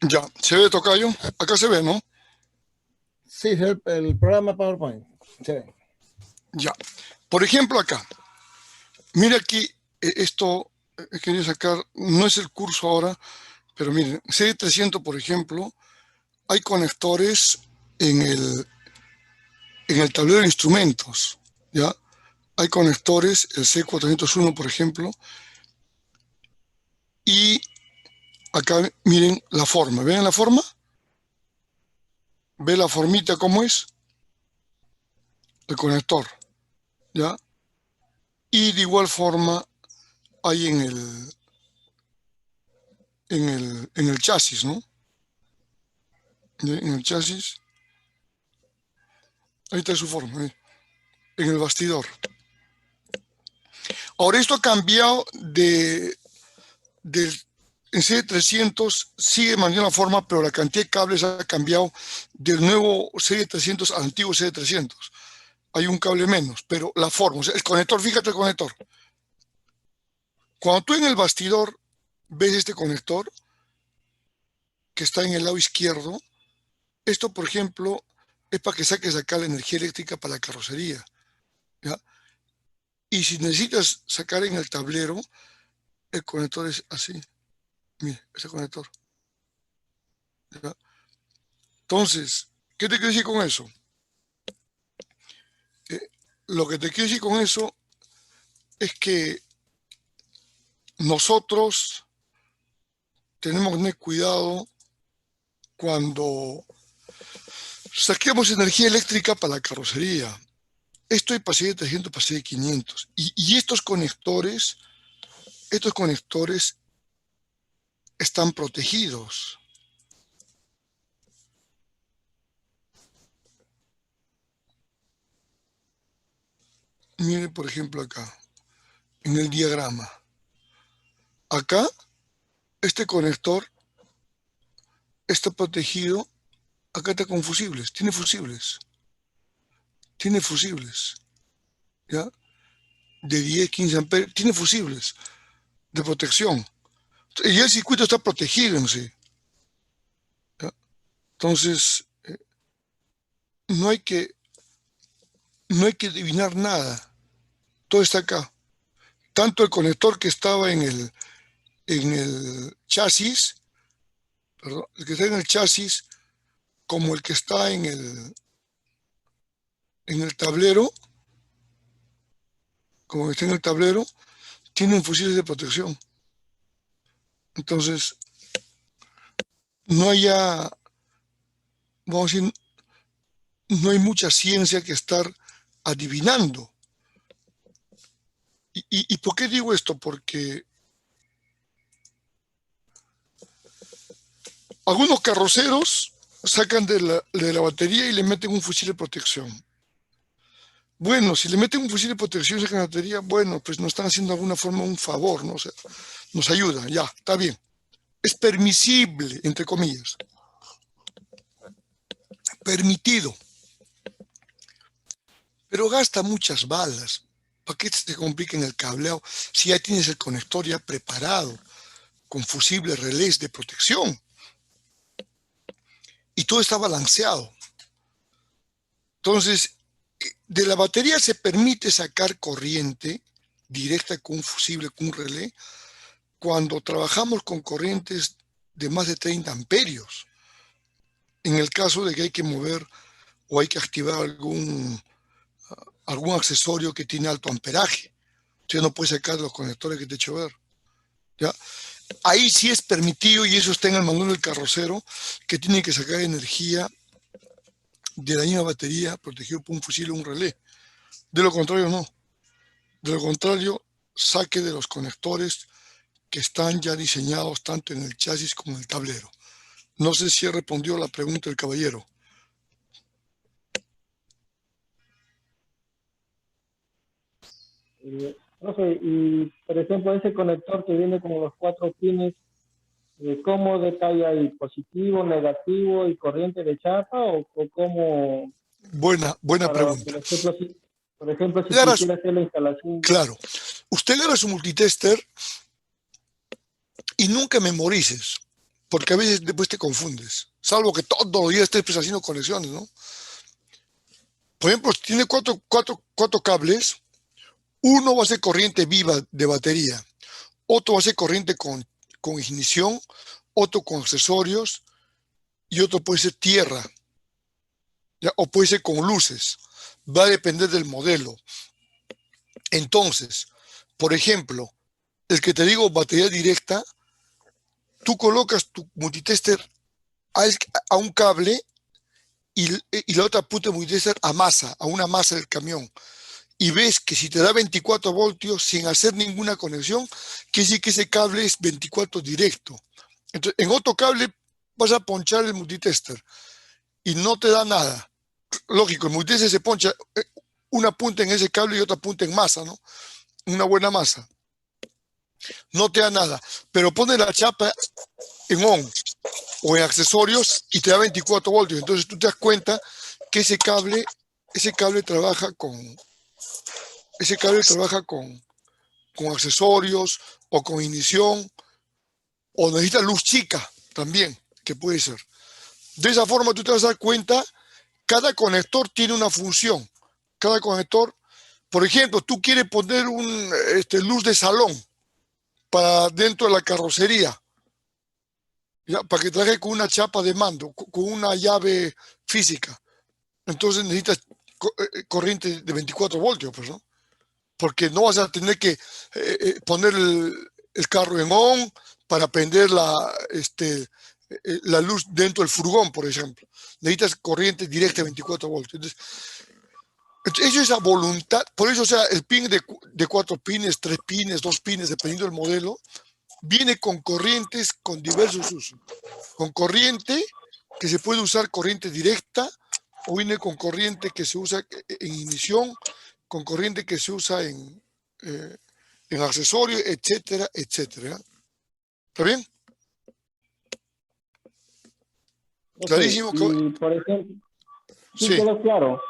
Ya, ¿se ve, tocayo? Acá se ve, ¿no? Sí, es el programa PowerPoint. Sí. Ya. Por ejemplo, acá. Mira aquí, esto quería sacar, no es el curso ahora, pero miren, CD300, por ejemplo, hay conectores en el tablero de instrumentos, ¿ya? Hay conectores, el C401, por ejemplo, y acá miren la forma. ¿Ven la forma? ¿Ve la formita cómo es? El conector, ¿ya? Y de igual forma hay en el chasis, ¿no? En el chasis, ahí está su forma, en el bastidor. Ahora esto ha cambiado en CD300 sigue manteniendo la forma, pero la cantidad de cables ha cambiado del nuevo CD300 al antiguo CD300. Hay un cable menos, pero la forma, o sea, el conector, fíjate el conector. Cuando tú en el bastidor ves este conector que está en el lado izquierdo, esto, por ejemplo, es para que saques acá la energía eléctrica para la carrocería, ¿ya? Y si necesitas sacar en el tablero, el conector es así. Mire, ese conector, ¿ya? Entonces, ¿qué te quiero decir con eso? Lo que te quiero decir con eso es que nosotros tenemos que tener cuidado cuando saquemos energía eléctrica para la carrocería. Esto es para serie 300, para serie 500. Y estos conectores están protegidos. Mire, por ejemplo, acá, en el diagrama. Acá, este conector está protegido. Acá está con fusibles. Tiene fusibles. ¿Ya? De 10, 15 amperes. Tiene fusibles de protección. Y el circuito está protegido en sí. ¿Ya? Entonces, no hay que adivinar nada. Todo está acá. Tanto el conector que estaba en el chasis, perdón, el que está en el chasis, como el que está en el tablero, tienen fusibles de protección. Entonces, no vamos a decir, no hay mucha ciencia que estar adivinando. ¿Y por qué digo esto? Porque algunos carroceros sacan de la batería y le meten un fusil de protección. Bueno, si le meten un fusil de protección y sacan la batería, bueno, pues nos están haciendo de alguna forma un favor, ¿no? O sea, nos ayuda, ya, está bien. Es permisible, entre comillas. Permitido. Pero gasta muchas balas. ¿Para qué te compliquen el cableado si ya tienes el conector ya preparado con fusibles relés de protección? Y todo está balanceado. Entonces, de la batería se permite sacar corriente directa con un fusible, con un relé, cuando trabajamos con corrientes de más de 30 amperios. En el caso de que hay que mover o hay que activar algún accesorio que tiene alto amperaje. Usted no puede sacar los conectores que te he hecho ver. ¿Ya? Ahí sí es permitido, y eso está en el manual del carrocero, que tiene que sacar energía de la misma batería protegido por un fusible o un relé. De lo contrario, no. De lo contrario, saque de los conectores que están ya diseñados tanto en el chasis como en el tablero. No sé si he respondido a la pregunta del caballero. Profe, y por ejemplo, ese conector que viene como los 4 pines, ¿cómo detalla ahí? ¿Positivo, negativo y corriente de chapa? ¿O cómo? Buena pregunta. Por ejemplo, si Claro, quisiera hacer la instalación. claro. Usted le haga su multitester y nunca memorices. porque a veces después te confundes, salvo que todos los días estés haciendo conexiones, ¿no? Por ejemplo, tiene cuatro cables, uno va a ser corriente viva de batería, otro va a ser corriente con ignición, otro con accesorios y otro puede ser tierra, ¿ya? O puede ser con luces, va a depender del modelo. Entonces, por ejemplo, el que te digo batería directa, tú colocas tu multitester a un cable y la otra punta de multitester a una masa del camión. Y ves que si te da 24 voltios sin hacer ninguna conexión, quiere decir que ese cable es 24 directo. Entonces, en otro cable vas a ponchar el multitester y no te da nada. Lógico, el multitester se poncha una punta en ese cable y otra punta en masa, ¿no? Una buena masa. No te da nada, pero pone la chapa en on o en accesorios y te da 24 voltios. Entonces tú te das cuenta que ese cable trabaja con accesorios o con ignición, o necesita luz chica también, que puede ser. De esa forma tú te vas a dar cuenta, cada conector tiene una función. Cada conector, por ejemplo, tú quieres poner luz de salón para dentro de la carrocería, ¿ya? Para que trabaje con una chapa de mando, con una llave física. Entonces necesitas corriente de 24 voltios, pues, ¿no? Porque no vas a tener que poner el carro en on para prender la luz dentro del furgón, por ejemplo. Necesitas corriente directa de 24 voltios. Entonces, eso es a voluntad. Por eso, o sea, el pin de 4 pines, 3 pines, 2 pines, dependiendo del modelo, viene con corrientes con diversos usos. Con corriente que se puede usar corriente directa, o viene con corriente que se usa en ignición, con corriente que se usa en accesorios, etcétera, etcétera. ¿Está bien? Okay. Clarísimo. Y, por ejemplo, sí, Sí. quedó claro.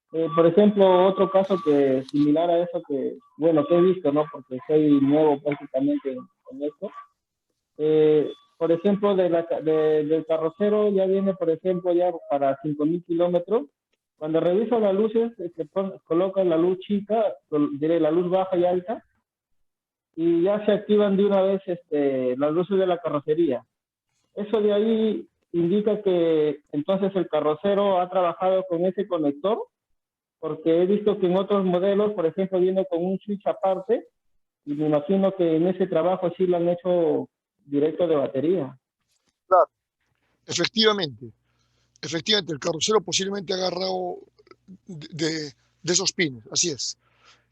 Por ejemplo, otro caso que similar a eso que he visto, ¿no? Porque soy nuevo prácticamente en esto. Por ejemplo, del carrocero ya viene, por ejemplo, ya para 5.000 kilómetros. Cuando reviso las luces, colocan la luz chica, diré la luz baja y alta, y ya se activan de una vez las luces de la carrocería. Eso de ahí indica que entonces el carrocero ha trabajado con ese conector, porque he visto que en otros modelos, por ejemplo, viene con un switch aparte, y me imagino que en ese trabajo sí lo han hecho directo de batería. Claro, efectivamente, el carrocero posiblemente ha agarrado de esos pines, así es.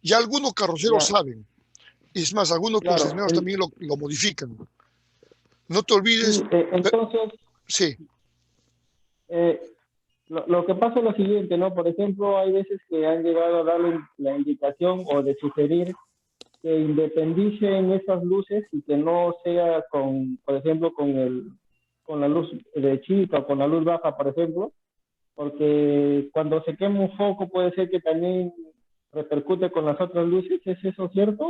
Ya algunos carroceros saben, y es más, algunos concesionarios también lo modifican. No te olvides. Sí, entonces, sí. Lo que pasa es lo siguiente, ¿no? Por ejemplo, hay veces que han llegado a darle la indicación o de sugerir que independicen esas luces y que no sea por ejemplo, con la luz de chica o con la luz baja, por ejemplo, porque cuando se quema un foco puede ser que también repercute con las otras luces. ¿Es eso cierto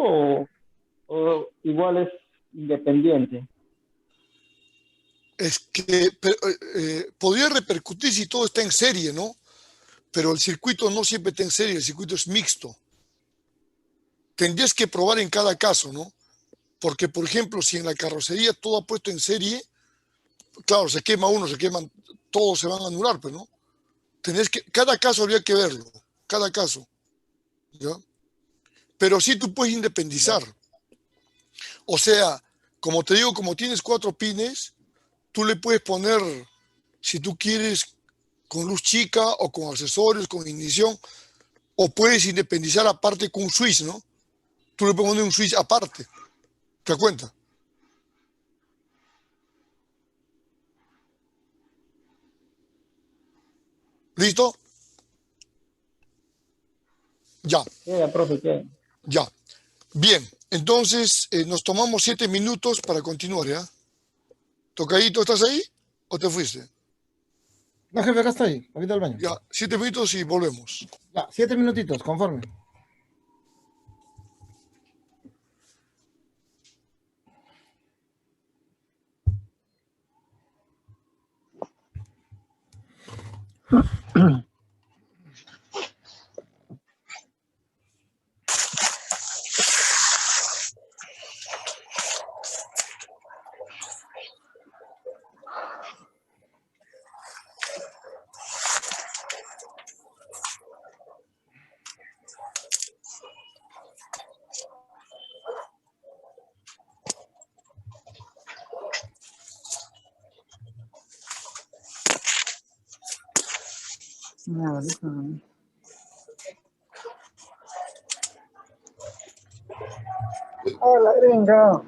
o igual es independiente? Es que podría repercutir si todo está en serie, ¿no? Pero el circuito no siempre está en serie, el circuito es mixto. Tendrías que probar en cada caso, ¿no? Porque, por ejemplo, si en la carrocería todo ha puesto en serie, claro, se quema uno, todos se van a anular, pero no. Cada caso habría que verlo, cada caso, ¿ya? Pero sí tú puedes independizar. O sea, como te digo, como tienes 4 pines, tú le puedes poner, si tú quieres, con luz chica o con accesorios, con ignición, o puedes independizar aparte con un switch, ¿no? Tú le puedes poner un switch aparte. ¿Te das cuenta? ¿Listo? Ya. Queda, profe, queda. Ya. Bien. Entonces, nos tomamos 7 minutos para continuar, ¿ya? Tocadito, ¿estás ahí? ¿O te fuiste? No, jefe, acá estoy. Ahorita al baño. Ya, 7 minutos y volvemos. Ya, 7 minutitos, conforme. Hola, gringo.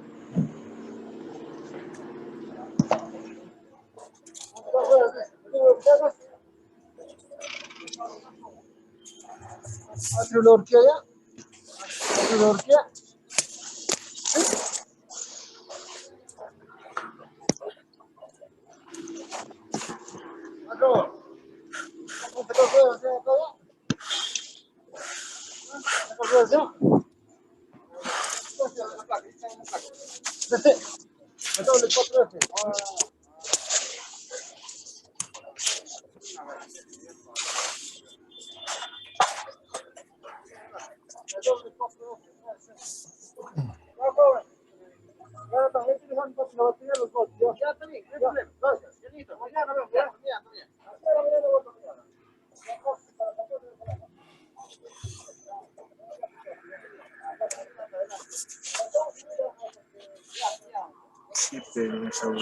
¿Otro lorquia ya? ¿Otro lorquia? ¿Otro? ¿Otro Sí, pero eso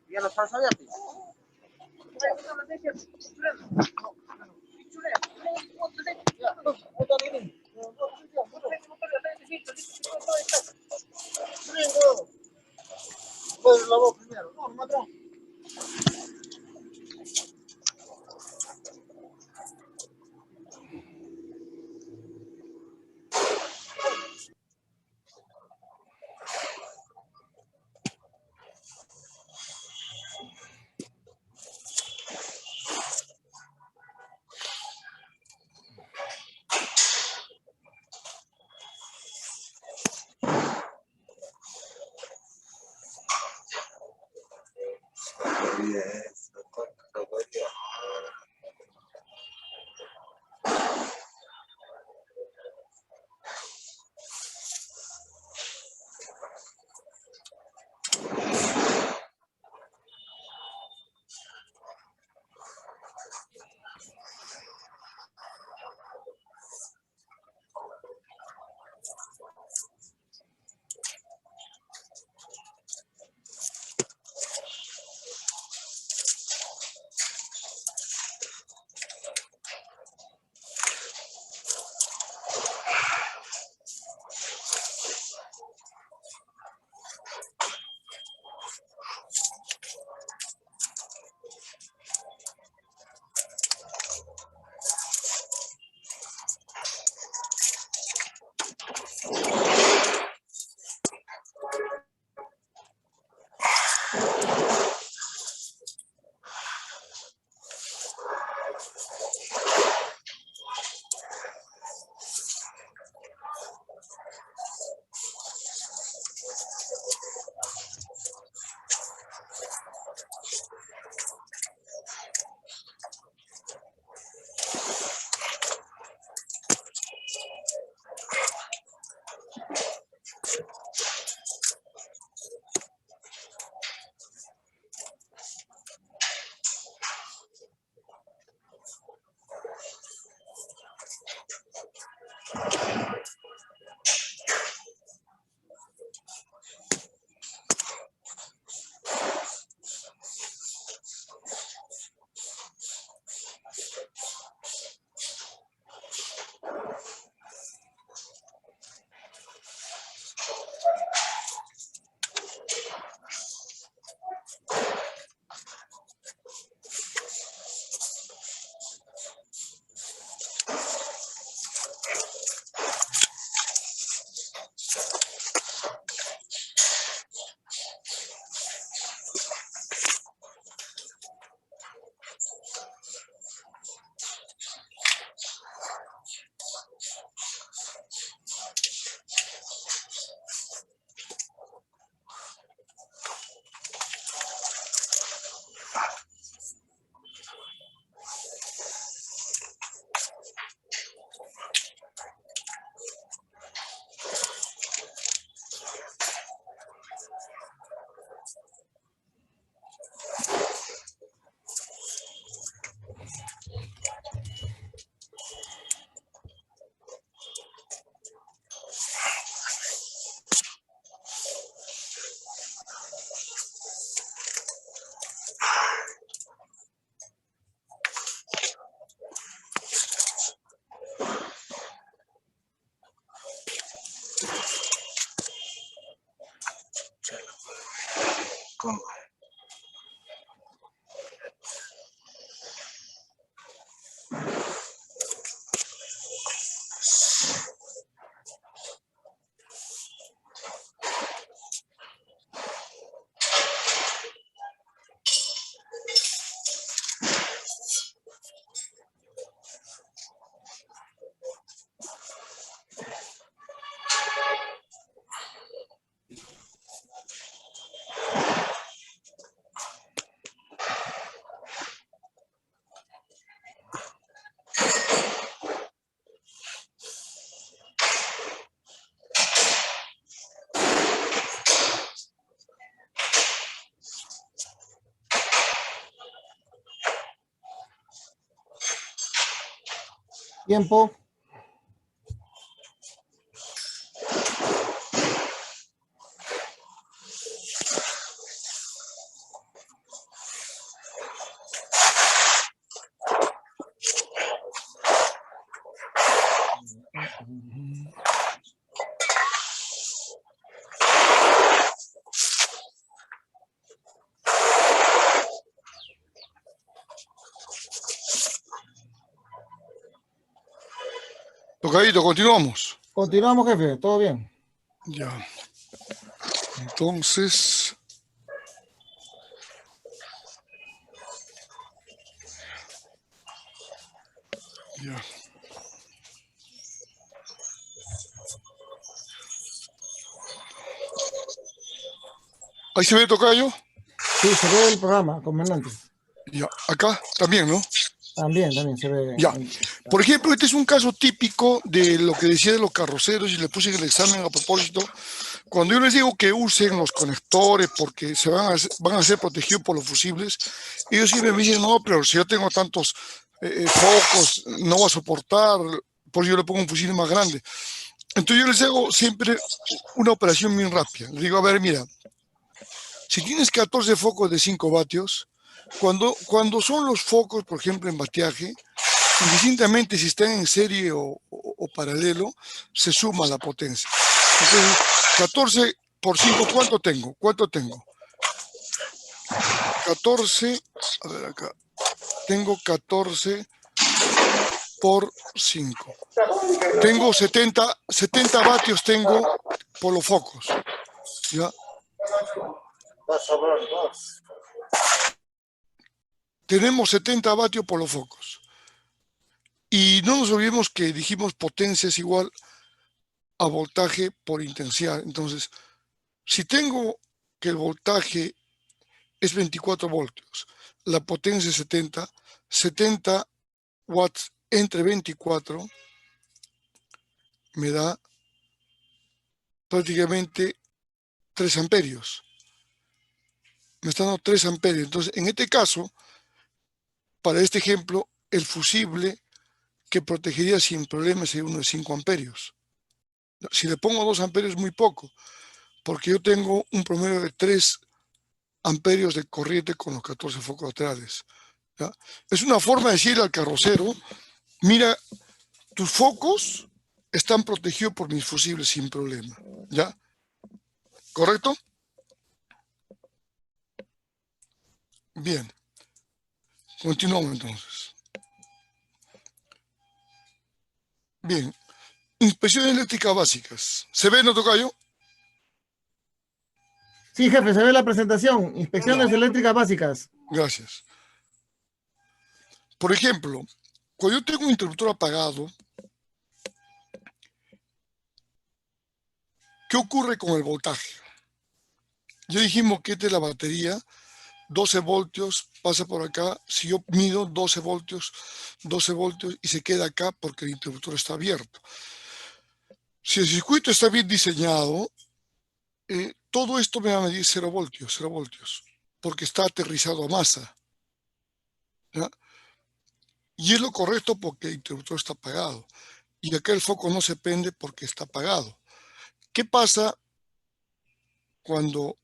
¿Ya lo estás allá? Pues la voz primero. No, no, no. con. Tiempo. Tocadito, continuamos. Continuamos, jefe. ¿Todo bien? Ya. Entonces, ya. Ahí se ve, tocayo. Sí, se ve el programa, comandante. Ya. Acá también, ¿no? También se ve. Ya. Por ejemplo, este es un caso típico de lo que decía de los carroceros y le puse en el examen a propósito. Cuando yo les digo que usen los conectores porque van a ser protegidos por los fusibles, ellos siempre me dicen, no, pero si yo tengo tantos focos, no va a soportar, por eso yo le pongo un fusible más grande. Entonces yo les hago siempre una operación bien rápida. Les digo, a ver, mira, si tienes 14 focos de 5 vatios, cuando son los focos, por ejemplo, en bateaje, indistintamente si están en serie o paralelo, se suma la potencia. Entonces, 14 por 5, ¿cuánto tengo? ¿Cuánto tengo? 14, a ver acá, tengo 14 por 5. Tengo 70 vatios tengo por los focos. ¿Ya? Tenemos 70 vatios por los focos. Y no nos olvidemos que dijimos potencia es igual a voltaje por intensidad. Entonces, si tengo que el voltaje es 24 voltios, la potencia es 70 watts entre 24 me da prácticamente 3 amperios. Me está dando 3 amperios. Entonces, en este caso, para este ejemplo, el fusible que protegería sin problemas sería uno de 5 amperios. Si le pongo 2 amperios es muy poco, porque yo tengo un promedio de 3 amperios de corriente con los 14 focos laterales. ¿Ya? Es una forma de decirle al carrocero, mira, tus focos están protegidos por mis fusibles sin problema. ¿Ya? ¿Correcto? Bien. Continuamos entonces. Bien. Inspecciones eléctricas básicas. ¿Se ve, no, tocayo? Sí, jefe, se ve la presentación. Inspecciones eléctricas básicas. Gracias. Por ejemplo, cuando yo tengo un interruptor apagado, ¿qué ocurre con el voltaje? Ya dijimos que esta es la batería, 12 voltios, pasa por acá. Si yo mido 12 voltios y se queda acá porque el interruptor está abierto. Si el circuito está bien diseñado, todo esto me va a medir 0 voltios, porque está aterrizado a masa. ¿Ya? Y es lo correcto porque el interruptor está apagado. Y acá el foco no se prende porque está apagado. ¿Qué pasa cuando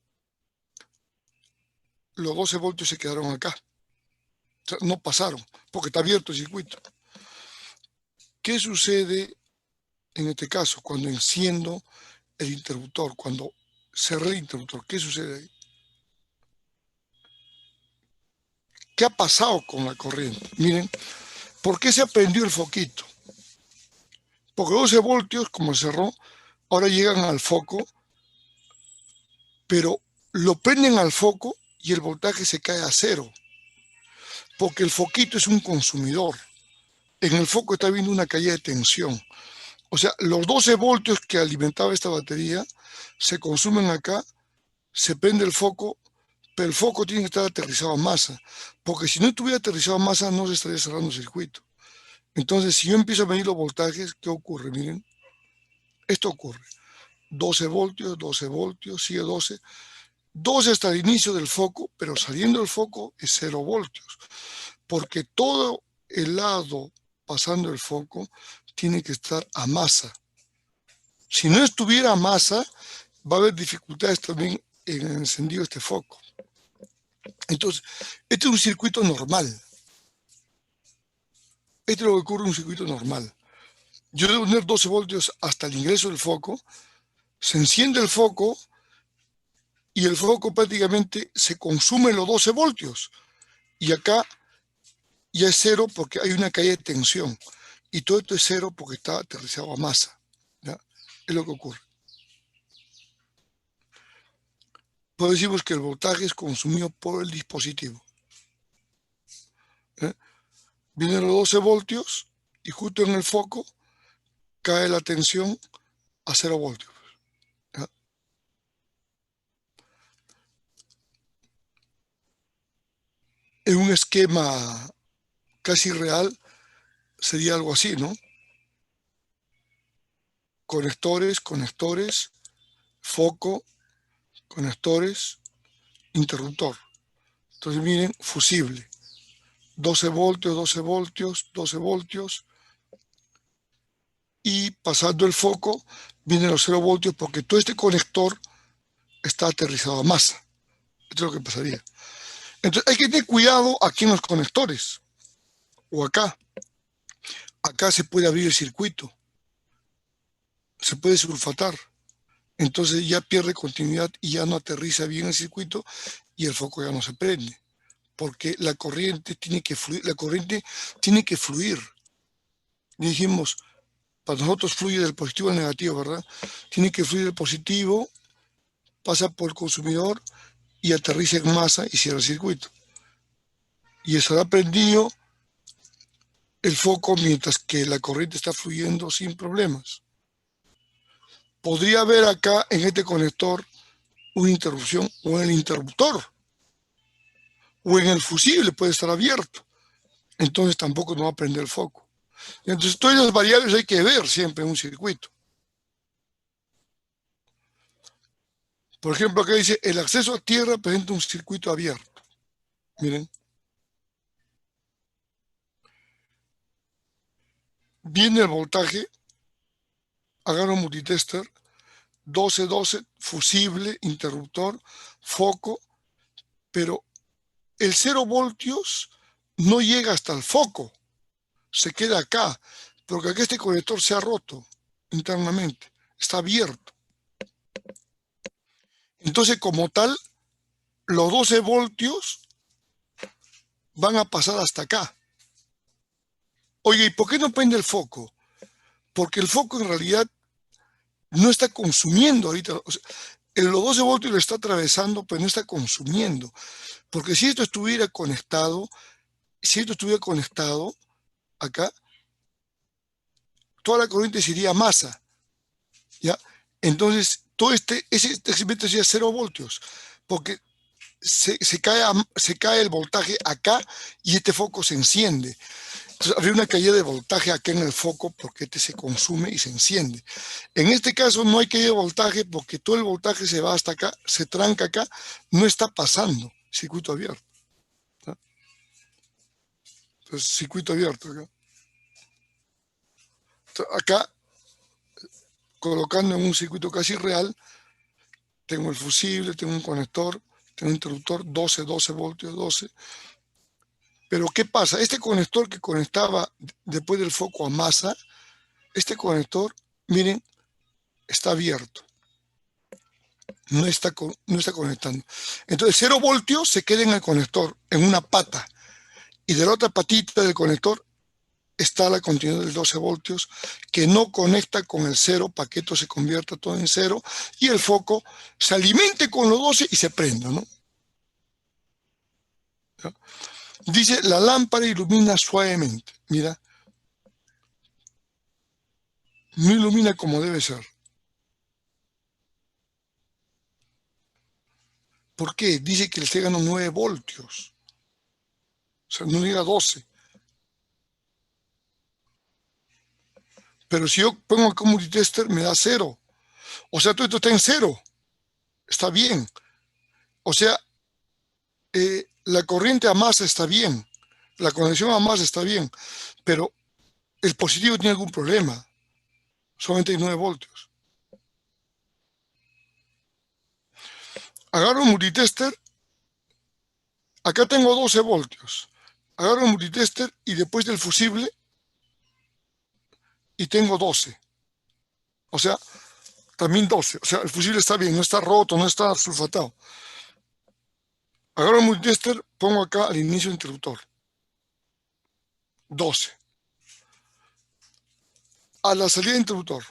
los 12 voltios se quedaron acá? O sea, no pasaron porque está abierto el circuito. ¿Qué sucede en este caso cuando enciendo el interruptor? Cuando cerré el interruptor, ¿qué sucede ahí? ¿qué ha pasado con la corriente? Miren, ¿por qué se prendió el foquito? Porque 12 voltios, como cerró, ahora llegan al foco, pero lo prenden al foco y el voltaje se cae a cero, porque el foquito es un consumidor. En el foco está habiendo una caída de tensión. O sea, los 12 voltios que alimentaba esta batería se consumen acá, se prende el foco, pero el foco tiene que estar aterrizado a masa, porque si no estuviera aterrizado a masa no se estaría cerrando el circuito. Entonces, si yo empiezo a medir los voltajes, ¿qué ocurre? Miren, esto ocurre. 12 voltios, sigue 12. 12 hasta el inicio del foco, pero saliendo del foco es 0 voltios, porque todo el lado pasando el foco tiene que estar a masa. Si no estuviera a masa, va a haber dificultades también en el encendido de este foco. Entonces, este es un circuito normal. Esto es lo que ocurre en un circuito normal. Yo debo poner 12 voltios hasta el ingreso del foco, se enciende el foco y el foco prácticamente se consume los 12 voltios. Y acá ya es 0 porque hay una caída de tensión. Y todo esto es 0 porque está aterrizado a masa. ¿Ya? Es lo que ocurre. Pues decimos que el voltaje es consumido por el dispositivo. Vienen los 12 voltios y justo en el foco cae la tensión a 0 voltios. ¿Ya? En un esquema casi real sería algo así, ¿no? Conectores, foco, conectores, interruptor. Entonces miren, fusible. 12 voltios, 12 voltios, 12 voltios. Y pasando el foco, vienen los 0 voltios porque todo este conector está aterrizado a masa. Esto es lo que pasaría. Entonces hay que tener cuidado aquí en los conectores. O acá. Acá se puede abrir el circuito. Se puede sulfatar. Entonces ya pierde continuidad y ya no aterriza bien el circuito y el foco ya no se prende. Porque la corriente tiene que fluir. La corriente tiene que fluir. Dijimos, para nosotros fluye del positivo al negativo, ¿verdad? Tiene que fluir el positivo, pasa por el consumidor y aterriza en masa y cierra el circuito. Y estará prendido el foco mientras que la corriente está fluyendo sin problemas. Podría haber acá en este conector una interrupción o en el interruptor o en el fusible puede estar abierto. Entonces tampoco no va a prender el foco. Entonces todas las variables hay que ver siempre en un circuito. Por ejemplo, acá dice, el acceso a tierra presenta un circuito abierto. Miren. Viene el voltaje, agarro un multitester, 12-12, fusible, interruptor, foco, pero el 0 voltios no llega hasta el foco, se queda acá, porque aquí este conector se ha roto internamente, está abierto. Entonces, como tal, los 12 voltios van a pasar hasta acá. Oye, ¿y por qué no prende el foco? Porque el foco en realidad no está consumiendo ahorita. O sea, los 12 voltios lo está atravesando, pero no está consumiendo. Porque si esto estuviera conectado, acá, toda la corriente se iría a masa. ¿Ya? Entonces, todo ese segmento sería 0 voltios, porque se cae el voltaje acá y este foco se enciende. Entonces, habría una caída de voltaje acá en el foco porque este se consume y se enciende. En este caso no hay caída de voltaje porque todo el voltaje se va hasta acá, se tranca acá, no está pasando, circuito abierto. ¿No? Entonces, circuito abierto acá. Entonces, acá, colocando en un circuito casi real, tengo el fusible, tengo un conector, tengo un interruptor, 12 voltios, 12. Pero ¿qué pasa? Este conector que conectaba después del foco a masa, este conector, miren, está abierto. No está conectando. Entonces 0 voltios se queda en el conector, en una pata. Y de la otra patita del conector está la continuidad del 12 voltios que no conecta con el 0 para que esto se convierta todo en 0 y el foco se alimente con los 12 y se prenda, ¿no? ¿Ya? Dice, la lámpara ilumina suavemente. Mira, no ilumina como debe ser. ¿Por qué? Dice que le está ganando 9 voltios. O sea, no llega a 12. Pero si yo pongo acá un multitester, me da 0. O sea, todo esto está en 0. Está bien. O sea, la corriente a masa está bien. La conexión a masa está bien. Pero el positivo tiene algún problema. Solamente hay 9 voltios. Agarro un multitester. Acá tengo 12 voltios. Agarro un multitester y después del fusible y tengo 12. O sea, también 12. O sea, el fusible está bien, no está roto, no está sulfatado. Agarro el multitester, pongo acá al inicio del interruptor. 12. A la salida del interruptor.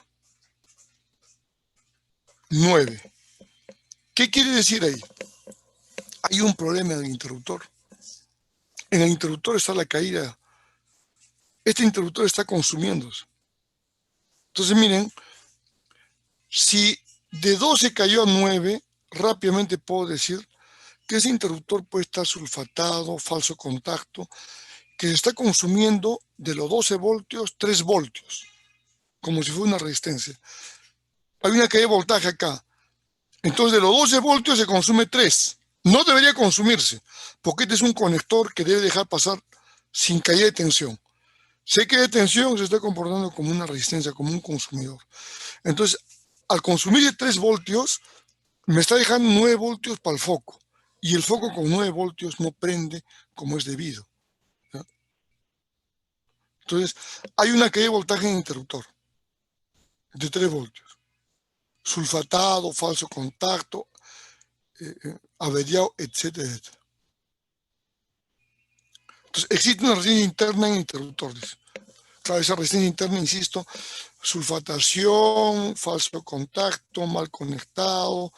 9. ¿Qué quiere decir ahí? Hay un problema en el interruptor. En el interruptor está la caída. Este interruptor está consumiéndose. Entonces, miren, si de 12 cayó a 9, rápidamente puedo decir que ese interruptor puede estar sulfatado, falso contacto, que se está consumiendo de los 12 voltios, 3 voltios, como si fuera una resistencia. Hay una caída de voltaje acá. Entonces, de los 12 voltios se consume 3. No debería consumirse, porque este es un conector que debe dejar pasar sin caída de tensión. Si hay caída de tensión, se está comportando como una resistencia, como un consumidor. Entonces, al consumir 3 voltios, me está dejando 9 voltios para el foco. Y el foco con 9 voltios no prende como es debido. ¿Ya? Entonces, hay una caída de voltaje en el interruptor de 3 voltios. Sulfatado, falso contacto, averiado, etcétera, etcétera. Entonces, existe una resistencia interna en el interruptor. Dice. Claro, esa resistencia interna, insisto, sulfatación, falso contacto, mal conectado,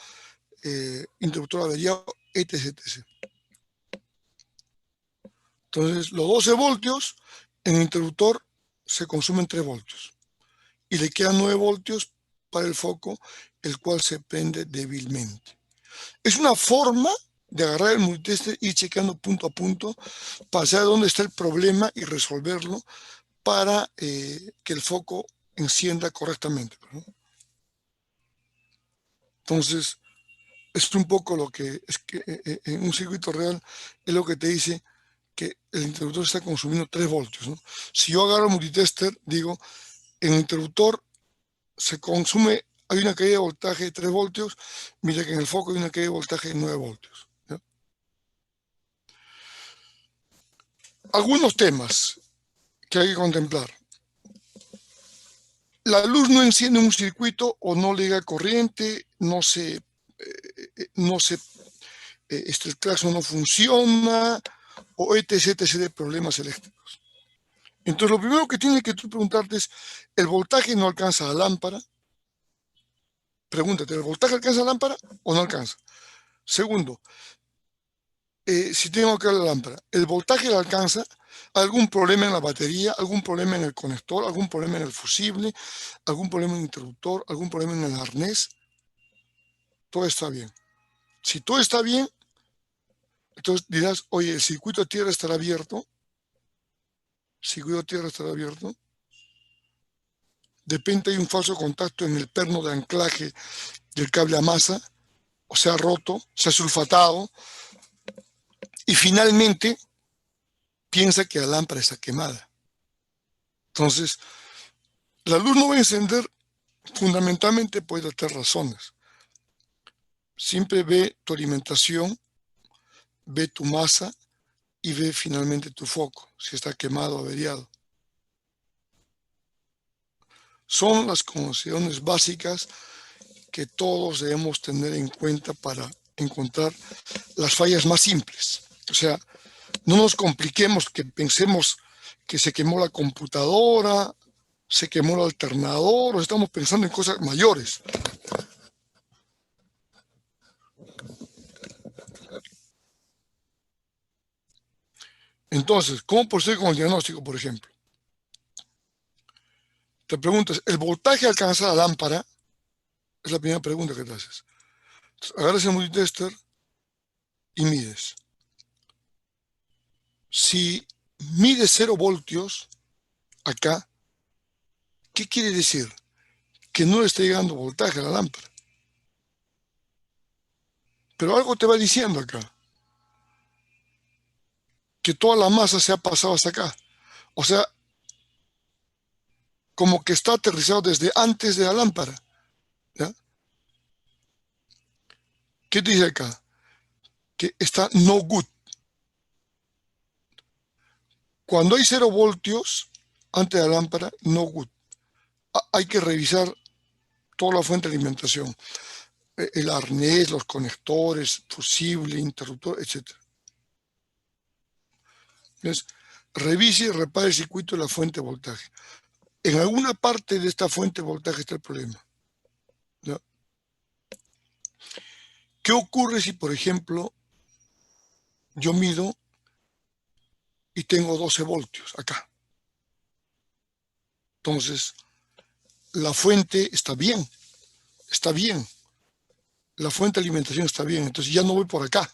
interruptor averiado, etc, etc. Entonces, los 12 voltios en el interruptor se consumen 3 voltios y le quedan 9 voltios para el foco, el cual se prende débilmente. Es una forma de agarrar el multitester y ir chequeando punto a punto para saber dónde está el problema y resolverlo para que el foco encienda correctamente, ¿no? Entonces, es un poco lo que es que en un circuito real es lo que te dice que el interruptor está consumiendo 3 voltios, ¿no? Si yo agarro el multitester, digo, en el interruptor se consume, hay una caída de voltaje de 3 voltios, mira que en el foco hay una caída de voltaje de 9 voltios. ¿Ya? Algunos temas que hay que contemplar. La luz no enciende un circuito o no le llega corriente, el claxon no funciona, o etc de problemas eléctricos. Entonces, lo primero que tienes que tú preguntarte es, ¿el voltaje no alcanza a la lámpara? Pregúntate, ¿el voltaje alcanza a la lámpara o no alcanza? Segundo, si tengo acá la lámpara, ¿el voltaje la alcanza? ¿Algún problema en la batería? ¿Algún problema en el conector? ¿Algún problema en el fusible? ¿Algún problema en el interruptor? ¿Algún problema en el arnés? Todo está bien. Si todo está bien, entonces dirás, oye, ¿el circuito de tierra estará abierto? ¿Circuito de tierra estará abierto? De repente hay un falso contacto en el perno de anclaje del cable a masa, o sea, roto, se ha sulfatado, y finalmente piensa que la lámpara está quemada. Entonces, la luz no va a encender fundamentalmente por tres razones. Siempre ve tu alimentación, ve tu masa y ve finalmente tu foco, si está quemado o averiado. Son las consideraciones básicas que todos debemos tener en cuenta para encontrar las fallas más simples. O sea, No nos compliquemos, que pensemos que se quemó la computadora, se quemó el alternador, o estamos pensando en cosas mayores. Entonces, ¿cómo procede con el diagnóstico, por ejemplo? Te preguntas, ¿el voltaje alcanza la lámpara? Es la primera pregunta que te haces. Entonces, agarras el multitester y mides. Si mides 0 voltios acá, ¿qué quiere decir? Que no le está llegando voltaje a la lámpara. Pero algo te va diciendo acá. Que toda la masa se ha pasado hasta acá. O sea, como que está aterrizado desde antes de la lámpara. ¿Ya? ¿Qué te dice acá? Que está no good. Cuando hay 0 voltios antes de la lámpara, no good. Hay que revisar toda la fuente de alimentación. El arnés, los conectores, fusible, interruptor, etc. Entonces, revise y repare el circuito de la fuente de voltaje. En alguna parte de esta fuente de voltaje está el problema. ¿Ya? ¿Qué ocurre si, por ejemplo, yo mido y tengo 12 voltios acá? Entonces, la fuente está bien, está bien. La fuente de alimentación está bien, entonces ya no voy por acá.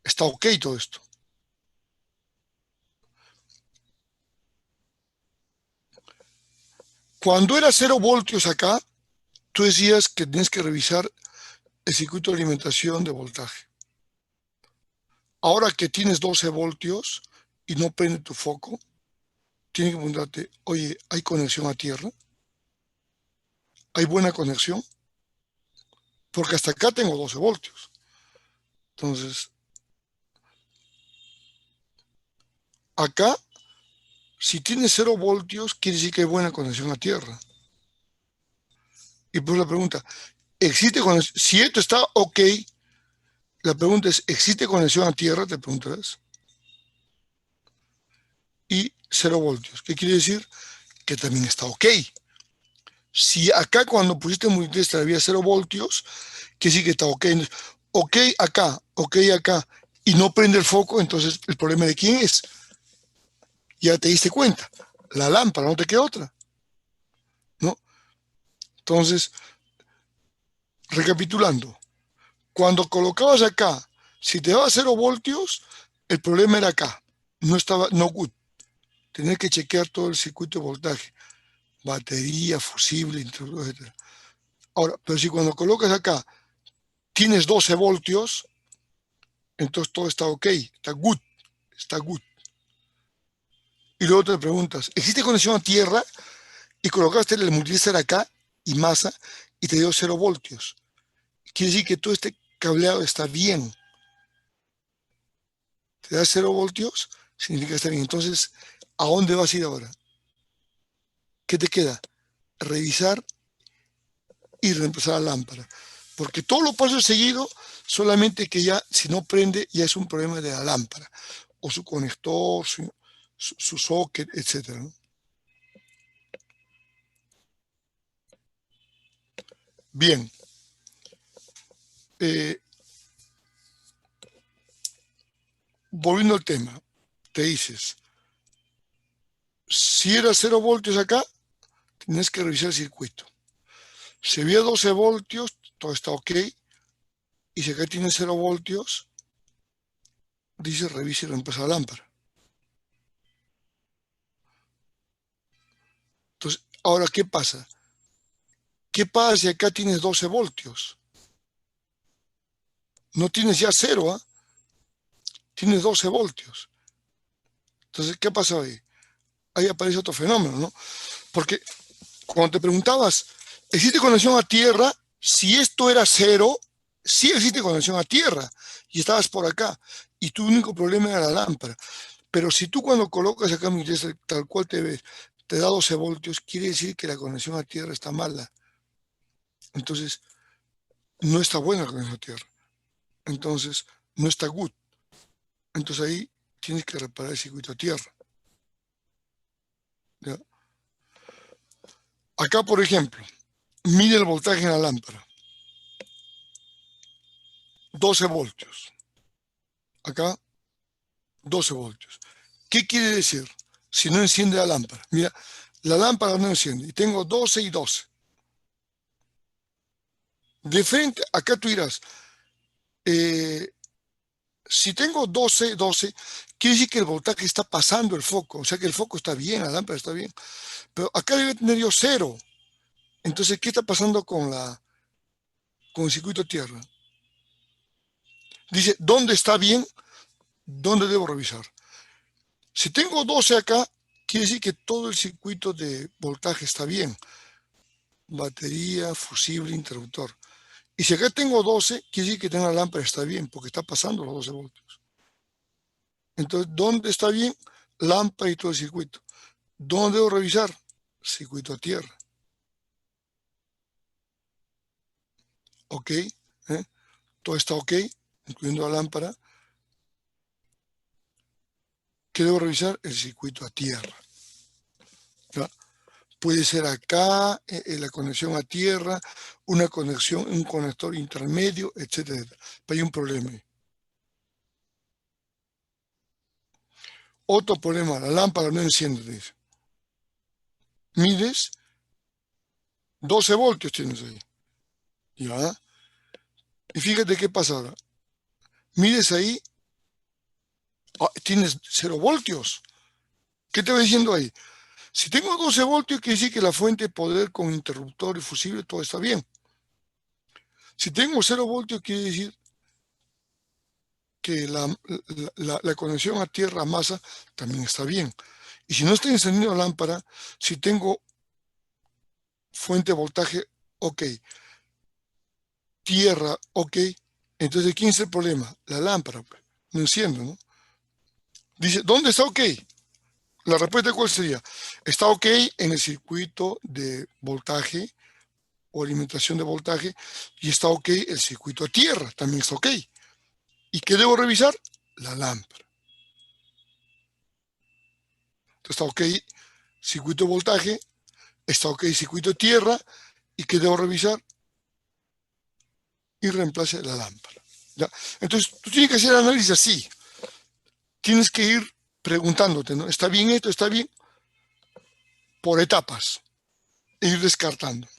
Está ok todo esto. Cuando era 0 voltios acá, tú decías que tienes que revisar el circuito de alimentación de voltaje. Ahora que tienes 12 voltios y no prende tu foco, tienes que preguntarte, oye, ¿hay conexión a tierra? ¿Hay buena conexión? Porque hasta acá tengo 12 voltios. Entonces, acá, si tienes 0 voltios, quiere decir que hay buena conexión a tierra. Y pues la pregunta, ¿existe conexión? Si esto está ok, la pregunta es, ¿existe conexión a tierra? Te preguntarás. Y 0 voltios. ¿Qué quiere decir? Que también está ok. Si acá cuando pusiste el multitester había 0 voltios, quiere decir que está ok. Ok acá, y no prende el foco, entonces el problema de quién es. Ya te diste cuenta. La lámpara, no te queda otra. ¿No? Entonces, recapitulando, cuando colocabas acá, si te daba 0 voltios, el problema era acá. No estaba, no good. Tener que chequear todo el circuito de voltaje. Batería, fusible, interruptor, etc. Ahora, pero si cuando colocas acá tienes 12 voltios, entonces todo está ok, está good, está good. Y luego te preguntas, ¿existe conexión a tierra? Y colocaste el multitester acá y masa y te dio 0 voltios. Quiere decir que todo este cableado está bien. Te da 0 voltios, significa que está bien. Entonces, ¿a dónde vas a ir ahora? ¿Qué te queda? Revisar y reemplazar la lámpara. Porque todo lo paso seguido, solamente que ya, si no prende, ya es un problema de la lámpara. O su conector, su socket, etc. ¿no? Bien. Volviendo al tema, te dices, si era 0 voltios acá, tienes que revisar el circuito. Si había 12 voltios, todo está ok. Y si acá tiene 0 voltios, dice revisa y reemplaza la lámpara. Entonces, ahora, ¿qué pasa? ¿Qué pasa si acá tienes 12 voltios? No tienes ya 0, ¿ah? Tienes 12 voltios. Entonces, ¿qué pasa ahí? Ahí aparece otro fenómeno, ¿no? Porque cuando te preguntabas, ¿existe conexión a tierra? Si esto era 0, sí existe conexión a tierra. Y estabas por acá. Y tu único problema era la lámpara. Pero si tú cuando colocas acá mi iglesia, tal cual te ves, te da 12 voltios, quiere decir que la conexión a tierra está mala. Entonces, no está buena la conexión a tierra. Entonces, no está good. Entonces ahí tienes que reparar el circuito a tierra. ¿Ya? Acá, por ejemplo, mide el voltaje en la lámpara. 12 voltios. Acá, 12 voltios. ¿Qué quiere decir? Si no enciende la lámpara. Mira, la lámpara no enciende. Y tengo 12 y 12. De frente, acá tú dirás, si tengo 12, 12, quiere decir que el voltaje está pasando el foco. O sea que el foco está bien, la lámpara está bien. Pero acá debe tener yo 0. Entonces, ¿qué está pasando con el circuito tierra? Dice, ¿dónde está bien? ¿Dónde debo revisar? Si tengo 12 acá, quiere decir que todo el circuito de voltaje está bien. Batería, fusible, interruptor. Y si acá tengo 12, quiere decir que la lámpara está bien, porque está pasando los 12 voltios. Entonces, ¿dónde está bien? Lámpara y todo el circuito. ¿Dónde debo revisar? Circuito a tierra. ¿Ok? Todo está ok, incluyendo la lámpara. ¿Qué debo revisar? El circuito a tierra. ¿Ya? Puede ser acá, la conexión a tierra, una conexión, un conector intermedio, etcétera, etcétera. Pero hay un problema ahí. Otro problema, la lámpara no enciende, dice. Mides, 12 voltios tienes ahí. ¿Ya? Y fíjate qué pasa ahora. Mides ahí, tienes 0 voltios. ¿Qué te va diciendo ahí? Si tengo 12 voltios, quiere decir que la fuente de poder con interruptor y fusible, todo está bien. Si tengo 0 voltios, quiere decir que la conexión a tierra, masa, también está bien. Y si no estoy encendiendo la lámpara, si tengo fuente de voltaje, ok. Tierra, ok. Entonces, ¿quién es el problema? La lámpara, pues. No enciendo, ¿no? Dice, ¿dónde está ok? La respuesta, ¿cuál sería? Está ok en el circuito de voltaje o alimentación de voltaje y está ok el circuito a tierra, también está ok. ¿Y qué debo revisar? La lámpara. Entonces está ok circuito de voltaje, está ok circuito de tierra y ¿qué debo revisar? Y reemplace la lámpara. ¿Ya? Entonces tú tienes que hacer el análisis así. Tienes que ir preguntándote, ¿no? ¿Está bien esto? ¿Está bien? Por etapas. E ir descartando.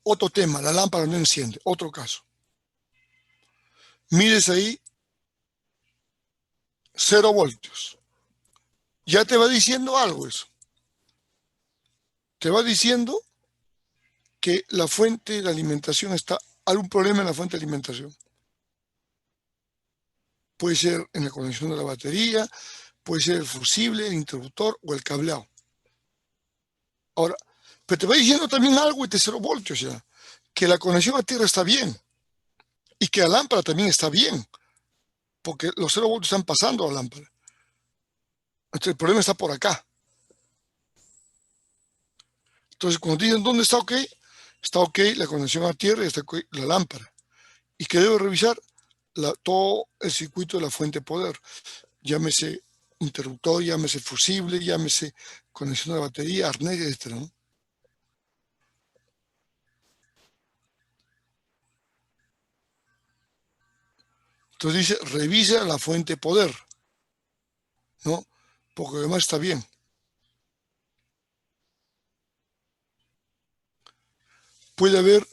Otro tema, la lámpara no enciende. Otro caso. Mides ahí 0 voltios. Ya te va diciendo algo eso. Te va diciendo que la fuente de alimentación está, algún problema en la fuente de alimentación. Puede ser en la conexión de la batería, puede ser el fusible, el interruptor o el cableado. Ahora, pero te va diciendo también algo de 0 voltios ya, que la conexión a tierra está bien y que la lámpara también está bien, porque los 0 voltios están pasando a la lámpara. Entonces el problema está por acá. Entonces cuando dicen dónde está ok la conexión a tierra y está ok la lámpara. ¿Y qué debo revisar? Todo el circuito de la fuente de poder. Llámese interruptor, llámese fusible, llámese conexión de batería, arnés, etc., ¿no? Entonces dice, revisa la fuente de poder, ¿no? Porque además está bien. Puede haber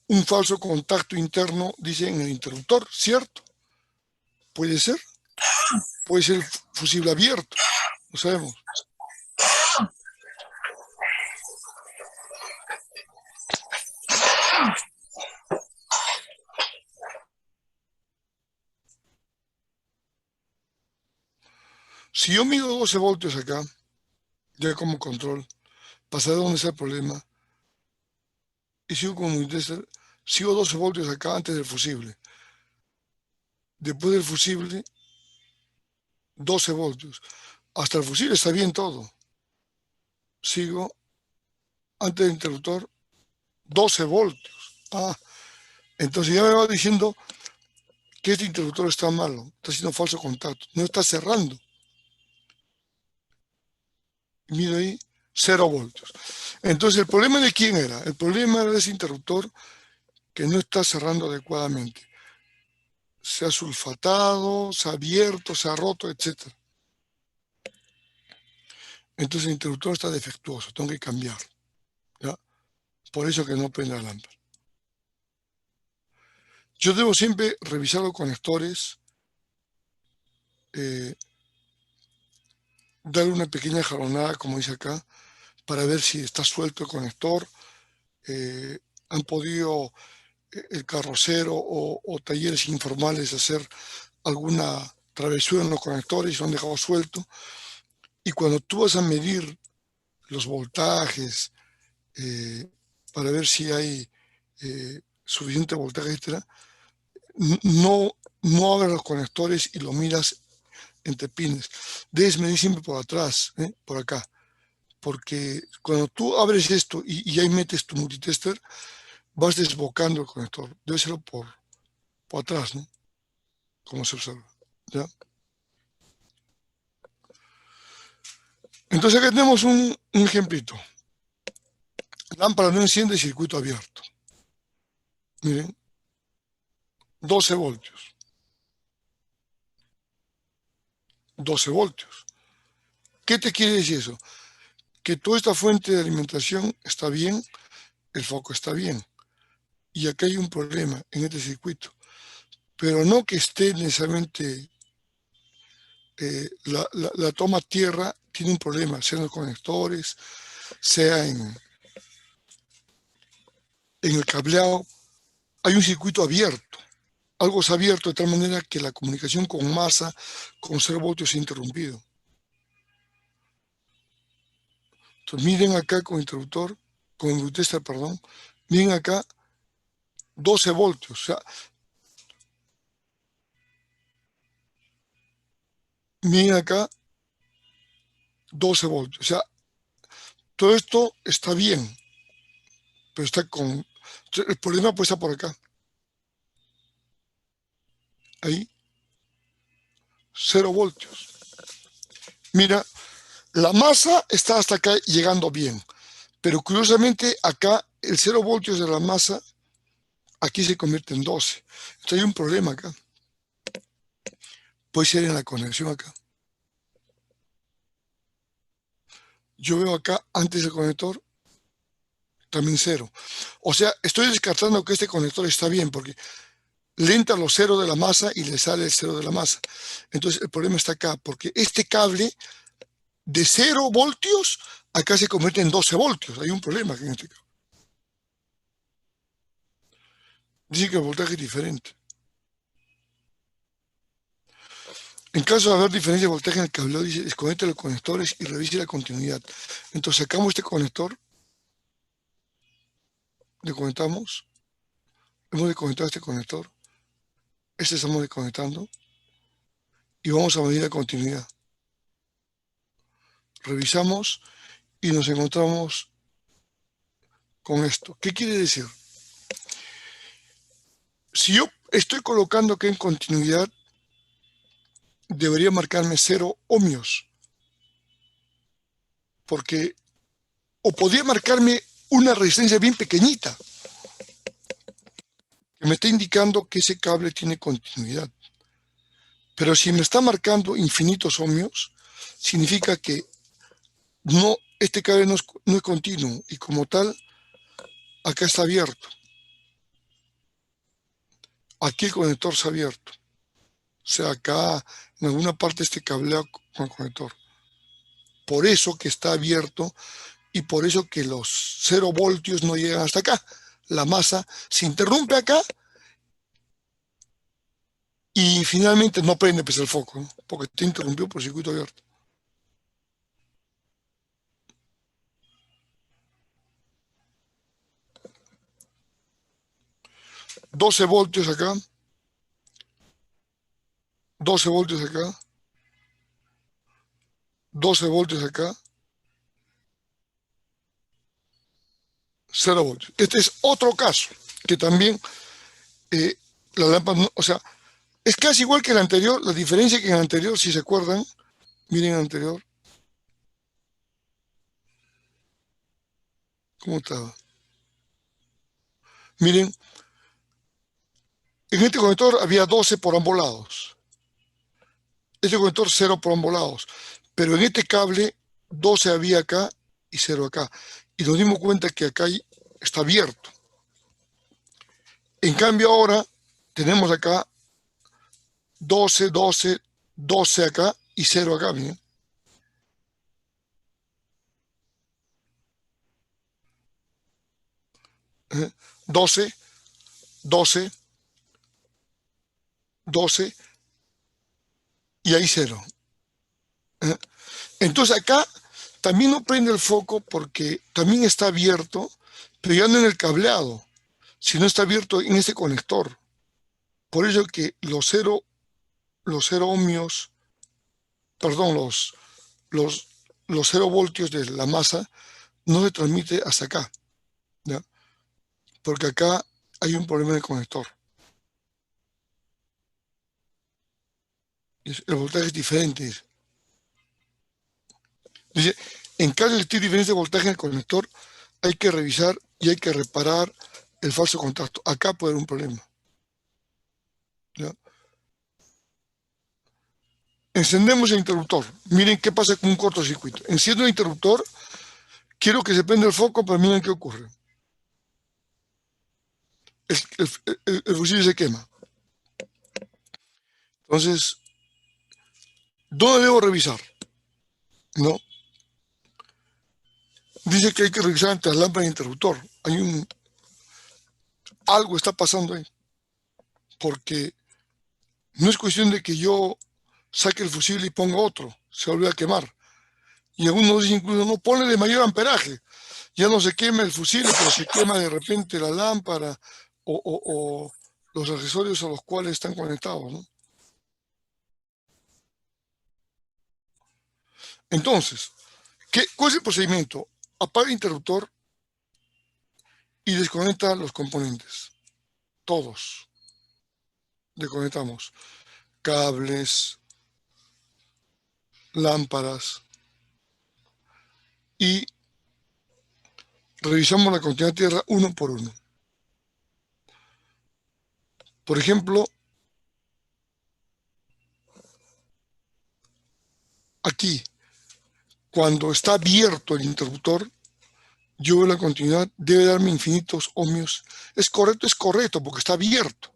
un falso contacto interno, dice, en el interruptor, ¿cierto? Puede ser. Puede ser fusible abierto, no sabemos. Si yo mido 12 voltios acá, ya como control, para saber dónde está el problema, y sigo 12 voltios acá antes del fusible. Después del fusible, 12 voltios. Hasta el fusible está bien todo. Sigo antes del interruptor, 12 voltios. Entonces ya me va diciendo que este interruptor está malo, está haciendo falso contacto, no está cerrando. Mira ahí, 0 voltios. Entonces, ¿el problema de quién era? El problema era de ese interruptor que no está cerrando adecuadamente. Se ha sulfatado, se ha abierto, se ha roto, etc. Entonces el interruptor está defectuoso, tengo que cambiarlo. ¿Ya? Por eso que no prende la lámpara. Yo debo siempre revisar los conectores, darle una pequeña jalonada, como dice acá, para ver si está suelto el conector. Han podido el carrocero o talleres informales hacer alguna travesura en los conectores y lo han dejado suelto. Y cuando tú vas a medir los voltajes para ver si hay suficiente voltaje, etc., no abras los conectores y lo miras entre pines. Debes medir siempre por atrás, por acá. Porque cuando tú abres esto y ahí metes tu multitester, vas desbocando el conector. Debe serlo por atrás, ¿no? Como se observa. ¿Ya? Entonces acá tenemos un ejemplito. Lámpara no enciende, circuito abierto. Miren. 12 voltios. 12 voltios. ¿Qué te quiere decir eso? Que toda esta fuente de alimentación está bien, el foco está bien. Y acá hay un problema en este circuito. Pero no que esté necesariamente la toma tierra tiene un problema, sea en los conectores, sea en el cableado. Hay un circuito abierto. Algo es abierto de tal manera que la comunicación con masa, con 0 voltios se ha interrumpido. Entonces miren acá con interruptor, con multitester, perdón, miren acá 12 voltios. O sea, miren acá 12 voltios. O sea, todo esto está bien, pero está con... El problema pues está por acá. Ahí, 0 voltios. Mira, la masa está hasta acá llegando bien, pero curiosamente acá el 0 voltios de la masa aquí se convierte en 12. Entonces hay un problema acá. Puede ser en la conexión acá. Yo veo acá antes del conector también 0. O sea, estoy descartando que este conector está bien porque le entra los 0 de la masa y le sale el 0 de la masa. Entonces el problema está acá porque este cable de 0 voltios acá se convierte en 12 voltios. Hay un problema aquí en este cable. Dice que el voltaje es diferente. En caso de haber diferencia de voltaje en el cableado, dice desconecte los conectores y revise la continuidad. Entonces sacamos este conector, desconectamos, hemos desconectado este conector, este estamos desconectando y vamos a medir la continuidad. Revisamos y nos encontramos con esto. ¿Qué quiere decir? Si yo estoy colocando aquí en continuidad, debería marcarme 0 ohmios. Porque, o podría marcarme una resistencia bien pequeñita, que me está indicando que ese cable tiene continuidad. Pero si me está marcando infinitos ohmios, significa que no, este cable no es continuo y como tal, acá está abierto. Aquí el conector está abierto. O sea, acá en alguna parte este cableado con el conector. Por eso que está abierto y por eso que los 0 voltios no llegan hasta acá. La masa se interrumpe acá y finalmente no prende pues el foco, ¿no? Porque está interrumpido por el circuito abierto. $12 voltios acá, 12 voltios acá, 12 voltios acá, 0 voltios. Este es otro caso que también la lámpara, o sea, Es casi igual que el anterior. La diferencia es que en el anterior, si se acuerdan, miren el anterior. ¿Cómo estaba? Miren, en este conector había 12 por ambos lados. Este conector 0 por ambos lados. Pero en este cable 12 había acá y 0 acá. Y nos dimos cuenta que acá está abierto. En cambio ahora tenemos acá 12, 12, 12 acá y 0 acá, miren. ¿Eh? 12, 12, 12 y ahí 0. ¿Eh? Entonces acá también no prende el foco porque también está abierto, pero ya no en el cableado, sino está abierto en este conector. Por eso que los 0 ohmios, perdón, los 0 voltios de la masa no se transmite hasta acá, ¿ya? Porque acá hay un problema en el conector. El voltaje es diferente. Dice, en caso de existir diferencia de voltaje en el conector, hay que revisar y hay que reparar el falso contacto. Acá puede haber un problema, ¿ya? Encendemos el interruptor. Miren qué pasa con un cortocircuito. Enciendo el interruptor, quiero que se prenda el foco, pero miren qué ocurre. El fusible se quema. Entonces, ¿dónde debo revisar? ¿No? Dice que hay que revisar entre las lámparas y el interruptor. Algo está pasando ahí. Porque no es cuestión de que yo saque el fusible y ponga otro. Se vuelve a quemar. Y algunos dicen incluso, no, ponle de mayor amperaje. Ya no se quema el fusible, pero se quema de repente la lámpara o los accesorios a los cuales están conectados, ¿no? Entonces, ¿cuál es el procedimiento? Apaga el interruptor y desconecta los componentes. Todos. Desconectamos. Cables, lámparas y revisamos la continuidad de tierra uno por uno. Por ejemplo, aquí, cuando está abierto el interruptor, yo veo la continuidad, debe darme infinitos ohmios. Es correcto, porque está abierto.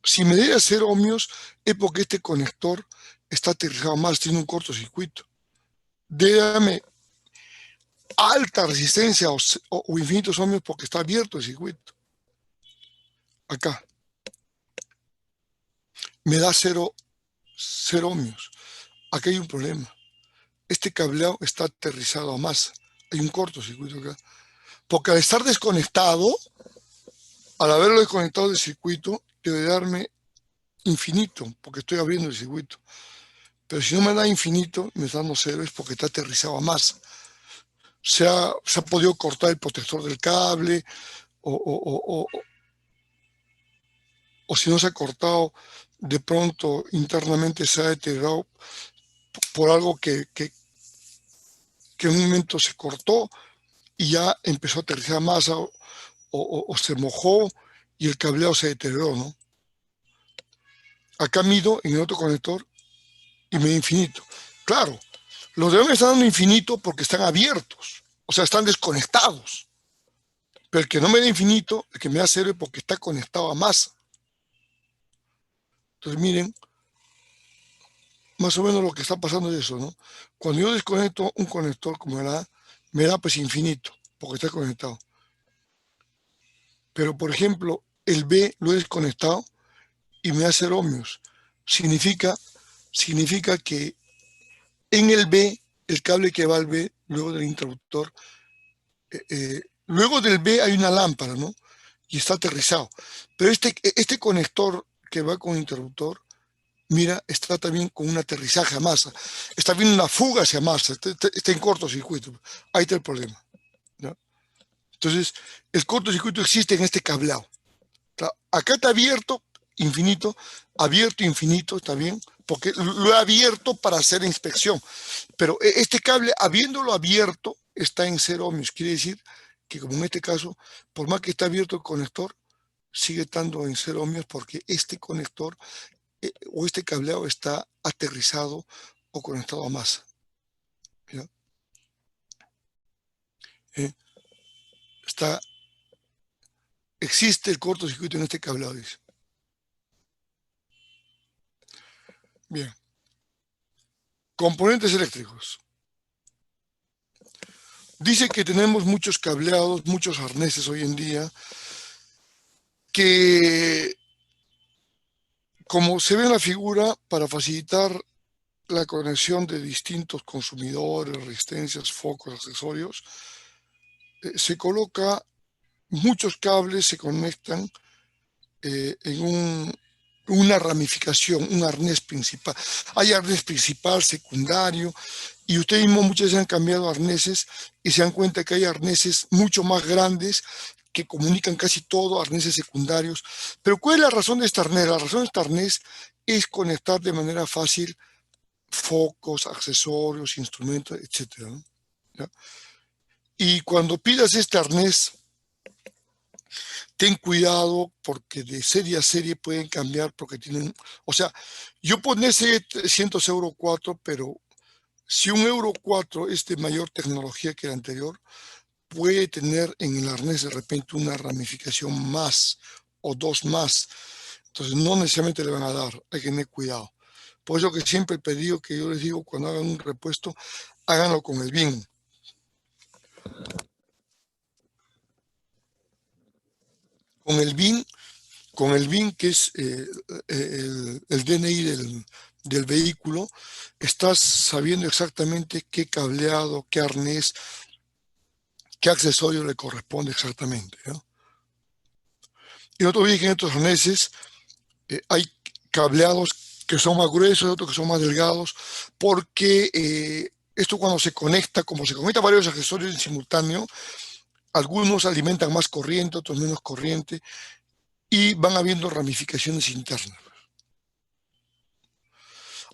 Si me debe hacer ohmios, es porque este conector está aterrizado mal, tiene un cortocircuito. Debe darme alta resistencia o infinitos ohmios porque está abierto el circuito. Acá. Me da 0 ohmios. Aquí hay un problema. Este cableado está aterrizado a masa. Hay un cortocircuito acá. Porque al estar desconectado, al haberlo desconectado del circuito, debe darme infinito, porque estoy abriendo el circuito. Pero si no me da infinito, me está dando 0, es porque está aterrizado a masa. Se ha podido cortar el protector del cable, o si no se ha cortado, de pronto internamente se ha deteriorado por algo que en un momento se cortó y ya empezó a aterrizar a masa, o se mojó y el cableado se deterioró, ¿no? Acá mido en el otro conector y me da infinito. Claro, los de hoy me están dando infinito porque están abiertos, o sea, están desconectados. Pero el que no me da infinito, el que me da 0 es porque está conectado a masa. Entonces, miren, más o menos lo que está pasando es eso, ¿no? Cuando yo desconecto un conector como me da pues infinito, porque está conectado. Pero, por ejemplo, el B lo he desconectado y me da 0 ohmios. Significa que en el B, el cable que va al B, luego del interruptor, luego del B hay una lámpara, ¿no? Y está aterrizado. Pero este conector que va con el interruptor, mira, está también con un aterrizaje a masa. Está viendo una fuga hacia masa. Está en cortocircuito. Ahí está el problema, ¿no? Entonces, el cortocircuito existe en este cableado. Acá está abierto infinito, abierto infinito, está bien, porque lo he abierto para hacer inspección, pero este cable, habiéndolo abierto, está en 0 ohmios, quiere decir que como en este caso, por más que está abierto el conector, sigue estando en 0 ohmios porque este conector o este cableado está aterrizado o conectado a masa. ¿Ya? Existe el cortocircuito en este cableado, dice. Bien. Componentes eléctricos. Dice que tenemos muchos cableados, muchos arneses hoy en día, que, como se ve en la figura, para facilitar la conexión de distintos consumidores, resistencias, focos, accesorios, se coloca, muchos cables se conectan en una ramificación, un arnés principal. Hay arnés principal, secundario, y ustedes mismos muchas veces han cambiado arneses y se dan cuenta que hay arneses mucho más grandes que comunican casi todo, arneses secundarios. Pero ¿cuál es la razón de este arnés? La razón de este arnés es conectar de manera fácil focos, accesorios, instrumentos, etc. ¿no? ¿Ya? Y cuando pidas este arnés, ten cuidado porque de serie a serie pueden cambiar porque tienen, o sea, yo pone ese 300 Euro 4, pero si un Euro 4 es de mayor tecnología que el anterior, puede tener en el arnés de repente una ramificación más o dos más. Entonces no necesariamente le van a dar, hay que tener cuidado. Por eso que siempre el pedido que yo les digo cuando hagan un repuesto, háganlo con el BIN. Con el BIN que es el DNI del vehículo, estás sabiendo exactamente qué cableado, qué arnés, qué accesorio le corresponde exactamente, ¿no? Y no te olvides que en estos arneses hay cableados que son más gruesos y otros que son más delgados, porque esto cuando se conecta, como se conectan varios accesorios en simultáneo, algunos alimentan más corriente, otros menos corriente, y van habiendo ramificaciones internas.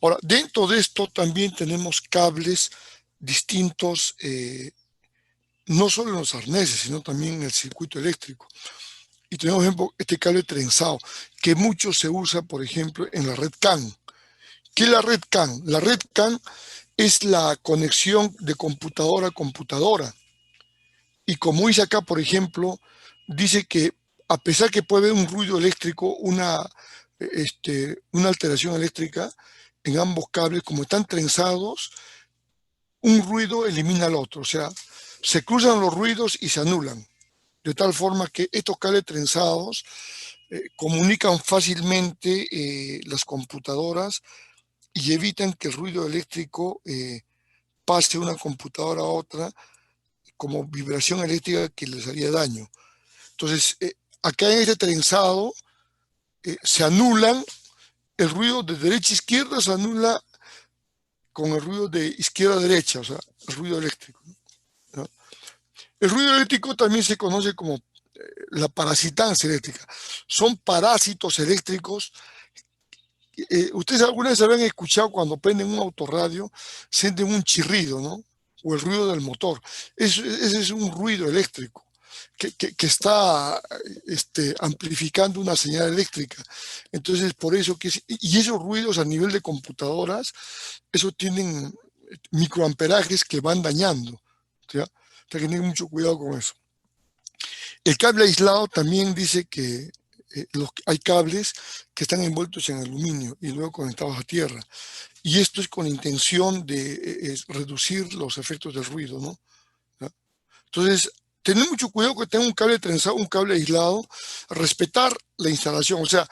Ahora, dentro de esto también tenemos cables distintos, no solo en los arneses, sino también en el circuito eléctrico. Y tenemos, por ejemplo, este cable trenzado, que mucho se usa, por ejemplo, en la red CAN. ¿Qué es la red CAN? La red CAN es la conexión de computadora a computadora. Y como dice acá, por ejemplo, dice que a pesar que puede haber un ruido eléctrico, una alteración eléctrica en ambos cables, como están trenzados, un ruido elimina al otro. O sea, se cruzan los ruidos y se anulan. De tal forma que estos cables trenzados comunican fácilmente las computadoras y evitan que el ruido eléctrico pase de una computadora a otra como vibración eléctrica que les haría daño. Entonces, acá en este trenzado se anulan, el ruido de derecha a izquierda se anula con el ruido de izquierda a derecha, o sea, el ruido eléctrico, ¿no? El ruido eléctrico también se conoce como la parasitancia eléctrica. Son parásitos eléctricos. Ustedes alguna vez habrán escuchado cuando prenden un autorradio, sienten un chirrido, ¿no? O el ruido del motor. Ese es un ruido eléctrico que está amplificando una señal eléctrica. Entonces, por eso y esos ruidos a nivel de computadoras, eso tienen microamperajes que van dañando, ¿sí? Hay que tener mucho cuidado con eso. El cable aislado también dice que hay cables que están envueltos en aluminio y luego conectados a tierra. Y esto es con intención de reducir los efectos del ruido, ¿no? ¿Ya? Entonces, tener mucho cuidado que tenga un cable trenzado, un cable aislado, respetar la instalación. O sea,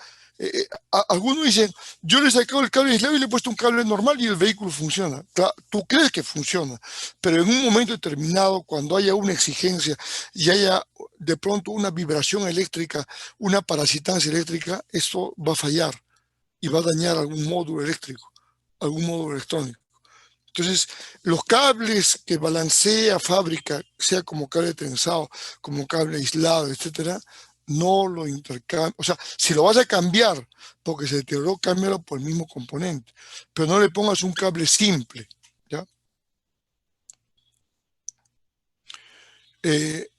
algunos dicen, yo le he sacado el cable aislado y le he puesto un cable normal y el vehículo funciona. Claro, tú crees que funciona, pero en un momento determinado, cuando haya una exigencia y haya de pronto una vibración eléctrica, una parasitancia eléctrica, esto va a fallar y va a dañar algún módulo eléctrico, algún módulo electrónico. Entonces, los cables que balancea fábrica, sea como cable trenzado, como cable aislado, etcétera, no lo intercambies. O sea, si lo vas a cambiar porque se deterioró, cámbialo por el mismo componente, pero no le pongas un cable simple, ¿ya?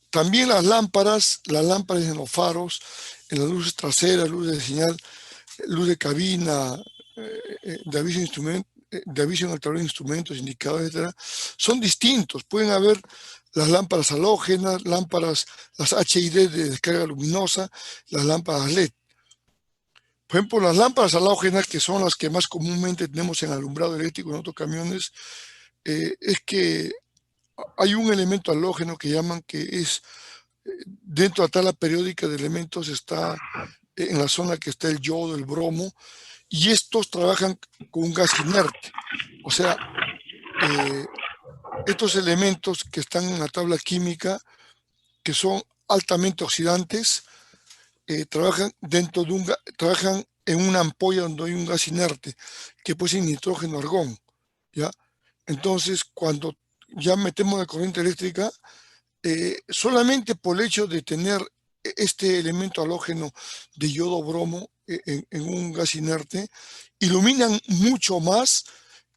También las lámparas en los faros, en las luces traseras, luz de señal, luz de cabina, de aviso en el tablero de instrumentos, indicadores, etcétera, son distintos. Pueden haber las lámparas halógenas, lámparas, las HID de descarga luminosa, las lámparas LED. Por ejemplo, las lámparas halógenas, que son las que más comúnmente tenemos en alumbrado eléctrico en otros camiones, es que hay un elemento halógeno que llaman que es dentro de la tabla periódica de elementos, está en la zona que está el yodo, el bromo, y estos trabajan con un gas inerte. O sea, estos elementos que están en la tabla química, que son altamente oxidantes, trabajan trabajan en una ampolla donde hay un gas inerte, que puede ser nitrógeno, argón, ¿ya? Entonces, cuando ya metemos la corriente eléctrica, solamente por el hecho de tener este elemento halógeno de yodo bromo en un gas inerte, iluminan mucho más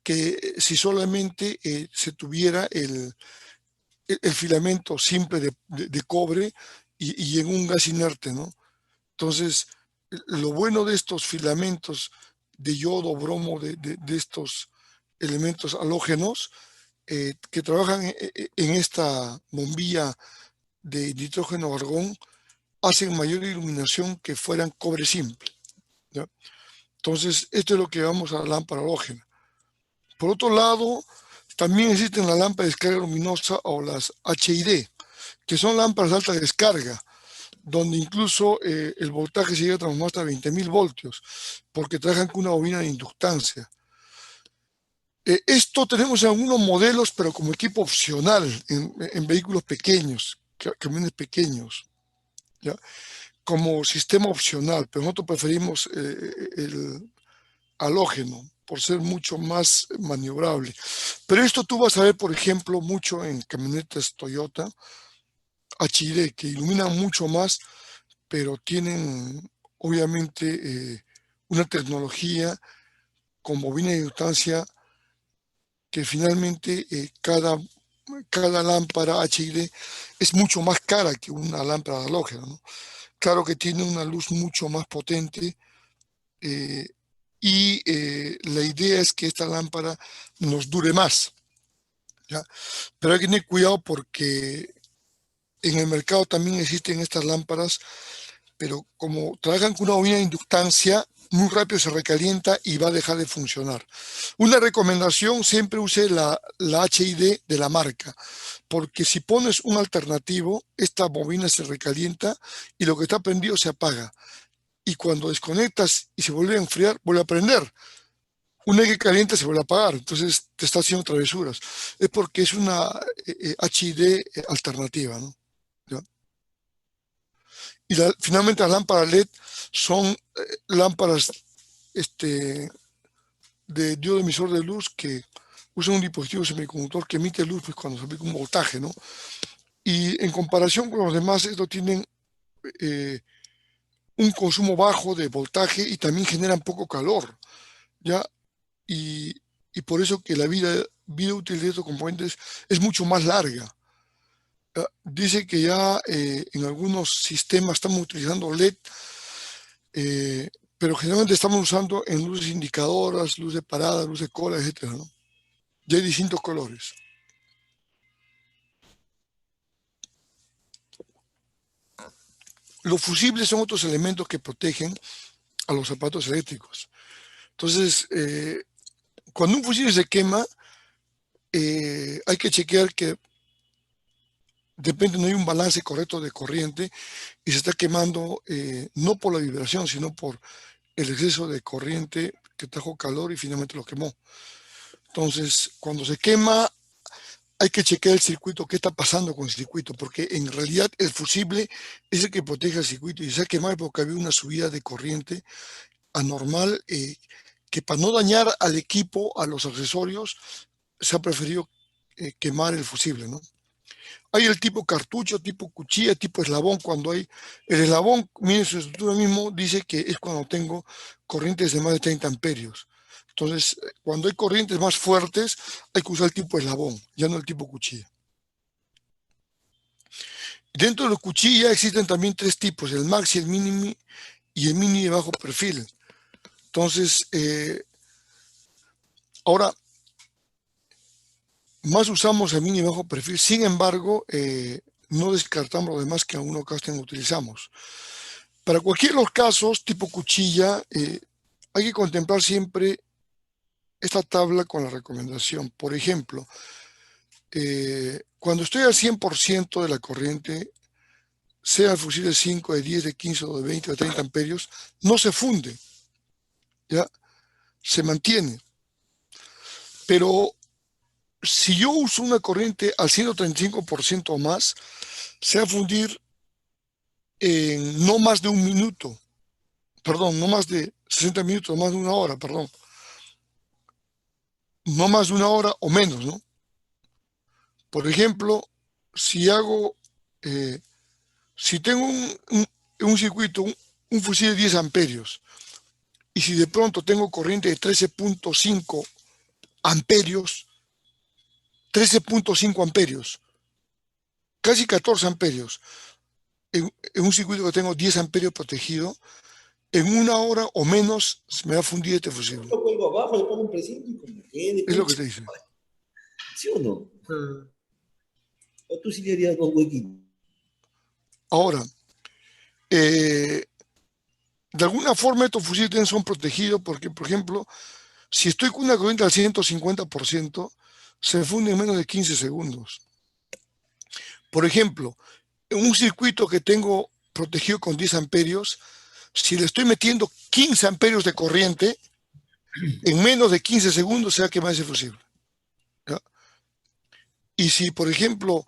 que si solamente se tuviera el filamento simple de cobre y en un gas inerte, ¿no? Entonces, lo bueno de estos filamentos de yodo, bromo, de estos elementos halógenos que trabajan en esta bombilla de nitrógeno argón, hacen mayor iluminación que fueran cobre simple, ¿ya? Entonces, esto es lo que llamamos a la lámpara halógena. Por otro lado, también existen las lámparas de descarga luminosa o las HID, que son lámparas de alta descarga, donde incluso el voltaje se llega a transformar hasta 20.000 voltios, porque trabajan con una bobina de inductancia. Esto tenemos en algunos modelos, pero como equipo opcional en vehículos pequeños, camiones pequeños, ¿ya? Como sistema opcional, pero nosotros preferimos el halógeno por ser mucho más maniobrable. Pero esto tú vas a ver, por ejemplo, mucho en camionetas Toyota HID, que iluminan mucho más, pero tienen obviamente una tecnología con bobina de inductancia que finalmente cada lámpara HID es mucho más cara que una lámpara halógena, ¿no? Claro que tiene una luz mucho más potente y la idea es que esta lámpara nos dure más, ¿ya? Pero hay que tener cuidado porque en el mercado también existen estas lámparas, pero como trabajan con una bobina de inductancia, muy rápido se recalienta y va a dejar de funcionar. Una recomendación, siempre use la HID de la marca, porque si pones un alternativo, esta bobina se recalienta y lo que está prendido se apaga. Y cuando desconectas y se vuelve a enfriar, vuelve a prender. Una vez que calienta se vuelve a apagar, entonces te está haciendo travesuras. Es porque es una HID alternativa, ¿no? ¿Ya? Y finalmente las lámparas LED son lámparas de diodo emisor de luz que usan un dispositivo semiconductor que emite luz pues, cuando se aplica un voltaje, ¿no? Y en comparación con los demás, estos tienen un consumo bajo de voltaje y también generan poco calor, ¿ya? Y por eso que la vida útil de estos componentes es mucho más larga. Dice que ya en algunos sistemas estamos utilizando LED, pero generalmente estamos usando en luces indicadoras, luz de parada, luz de cola, etcétera, ¿no? Ya hay distintos colores. Los fusibles son otros elementos que protegen a los zapatos eléctricos. Entonces, cuando un fusible se quema, hay que chequear que no hay un balance correcto de corriente y se está quemando no por la vibración, sino por el exceso de corriente que trajo calor y finalmente lo quemó. Entonces, cuando se quema, hay que chequear el circuito, qué está pasando con el circuito, porque en realidad el fusible es el que protege el circuito y se ha quemado porque había una subida de corriente anormal que para no dañar al equipo, a los accesorios, se ha preferido quemar el fusible, ¿no? Hay el tipo cartucho, tipo cuchilla, tipo eslabón. Cuando hay el eslabón, miren su estructura mismo, dice que es cuando tengo corrientes de más de 30 amperios. Entonces, cuando hay corrientes más fuertes, hay que usar el tipo eslabón, ya no el tipo cuchilla. Dentro de la cuchilla existen también tres tipos, el maxi, el mini y el mini de bajo perfil. Entonces, ahora, más usamos el mini de bajo perfil, sin embargo, no descartamos lo demás que en algunos casos utilizamos. Para cualquiera de los casos, tipo cuchilla, hay que contemplar siempre esta tabla con la recomendación. Por ejemplo, cuando estoy al 100% de la corriente, sea el fusil de 5, de 10, de 15, o de 20, de 30 amperios, no se funde, ¿ya? Se mantiene. Pero si yo uso una corriente al 135% o más, se va a fundir en no más de un minuto, perdón, no más de 60 minutos, no más de una hora, perdón. No más de una hora o menos, ¿no? Por ejemplo, si hago, si tengo un circuito, un fusil de 10 amperios, y si de pronto tengo corriente de 13.5 amperios, 13.5 amperios, casi 14 amperios, en un circuito que tengo 10 amperios protegido, en una hora o menos se me va a fundir este fusible. Lo cuelgo abajo, le pongo un precinto y como quede. Es lo que te dice. ¿Sí o no? ¿O tú sí le harías dos huequitos? Ahora, de alguna forma estos fusiles son protegidos porque, por ejemplo, si estoy con una corriente al 150%, se funde en menos de 15 segundos. Por ejemplo, en un circuito que tengo protegido con 10 amperios, si le estoy metiendo 15 amperios de corriente, en menos de 15 segundos se va a quemar ese fusible, ¿ya? Y si, por ejemplo,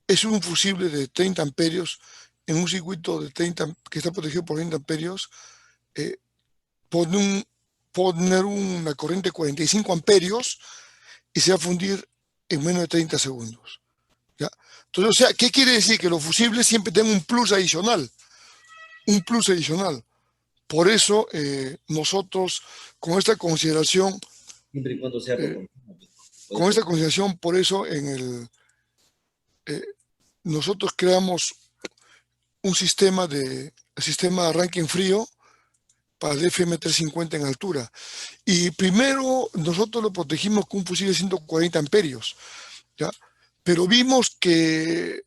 es un fusible de 30 amperios, en un circuito de 30, que está protegido por 30 amperios, poner una corriente de 45 amperios y se va a fundir en menos de 30 segundos, ¿ya? Entonces, o sea, ¿qué quiere decir? Que los fusibles siempre tienen un plus adicional. Un plus adicional. Por eso, nosotros, con esta consideración, Siempre y cuando sea con esta consideración, por eso nosotros creamos un sistema de arranque en frío para el FM350 en altura. Y primero nosotros lo protegimos con un fusil de 140 amperios, ¿ya? Pero vimos que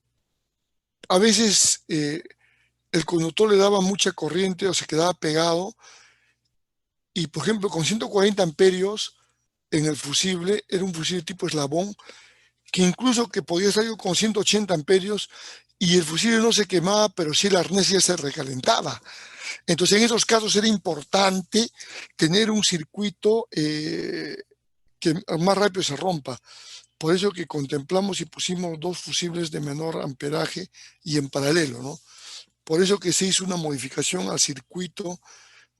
a veces el conductor le daba mucha corriente o se quedaba pegado. Y, por ejemplo, con 140 amperios en el fusible, era un fusible tipo eslabón, que incluso que podía salir con 180 amperios y el fusible no se quemaba, pero sí el arnés ya se recalentaba. Entonces, en esos casos era importante tener un circuito que más rápido se rompa. Por eso que contemplamos y pusimos dos fusibles de menor amperaje y en paralelo, ¿no? Por eso que se hizo una modificación al circuito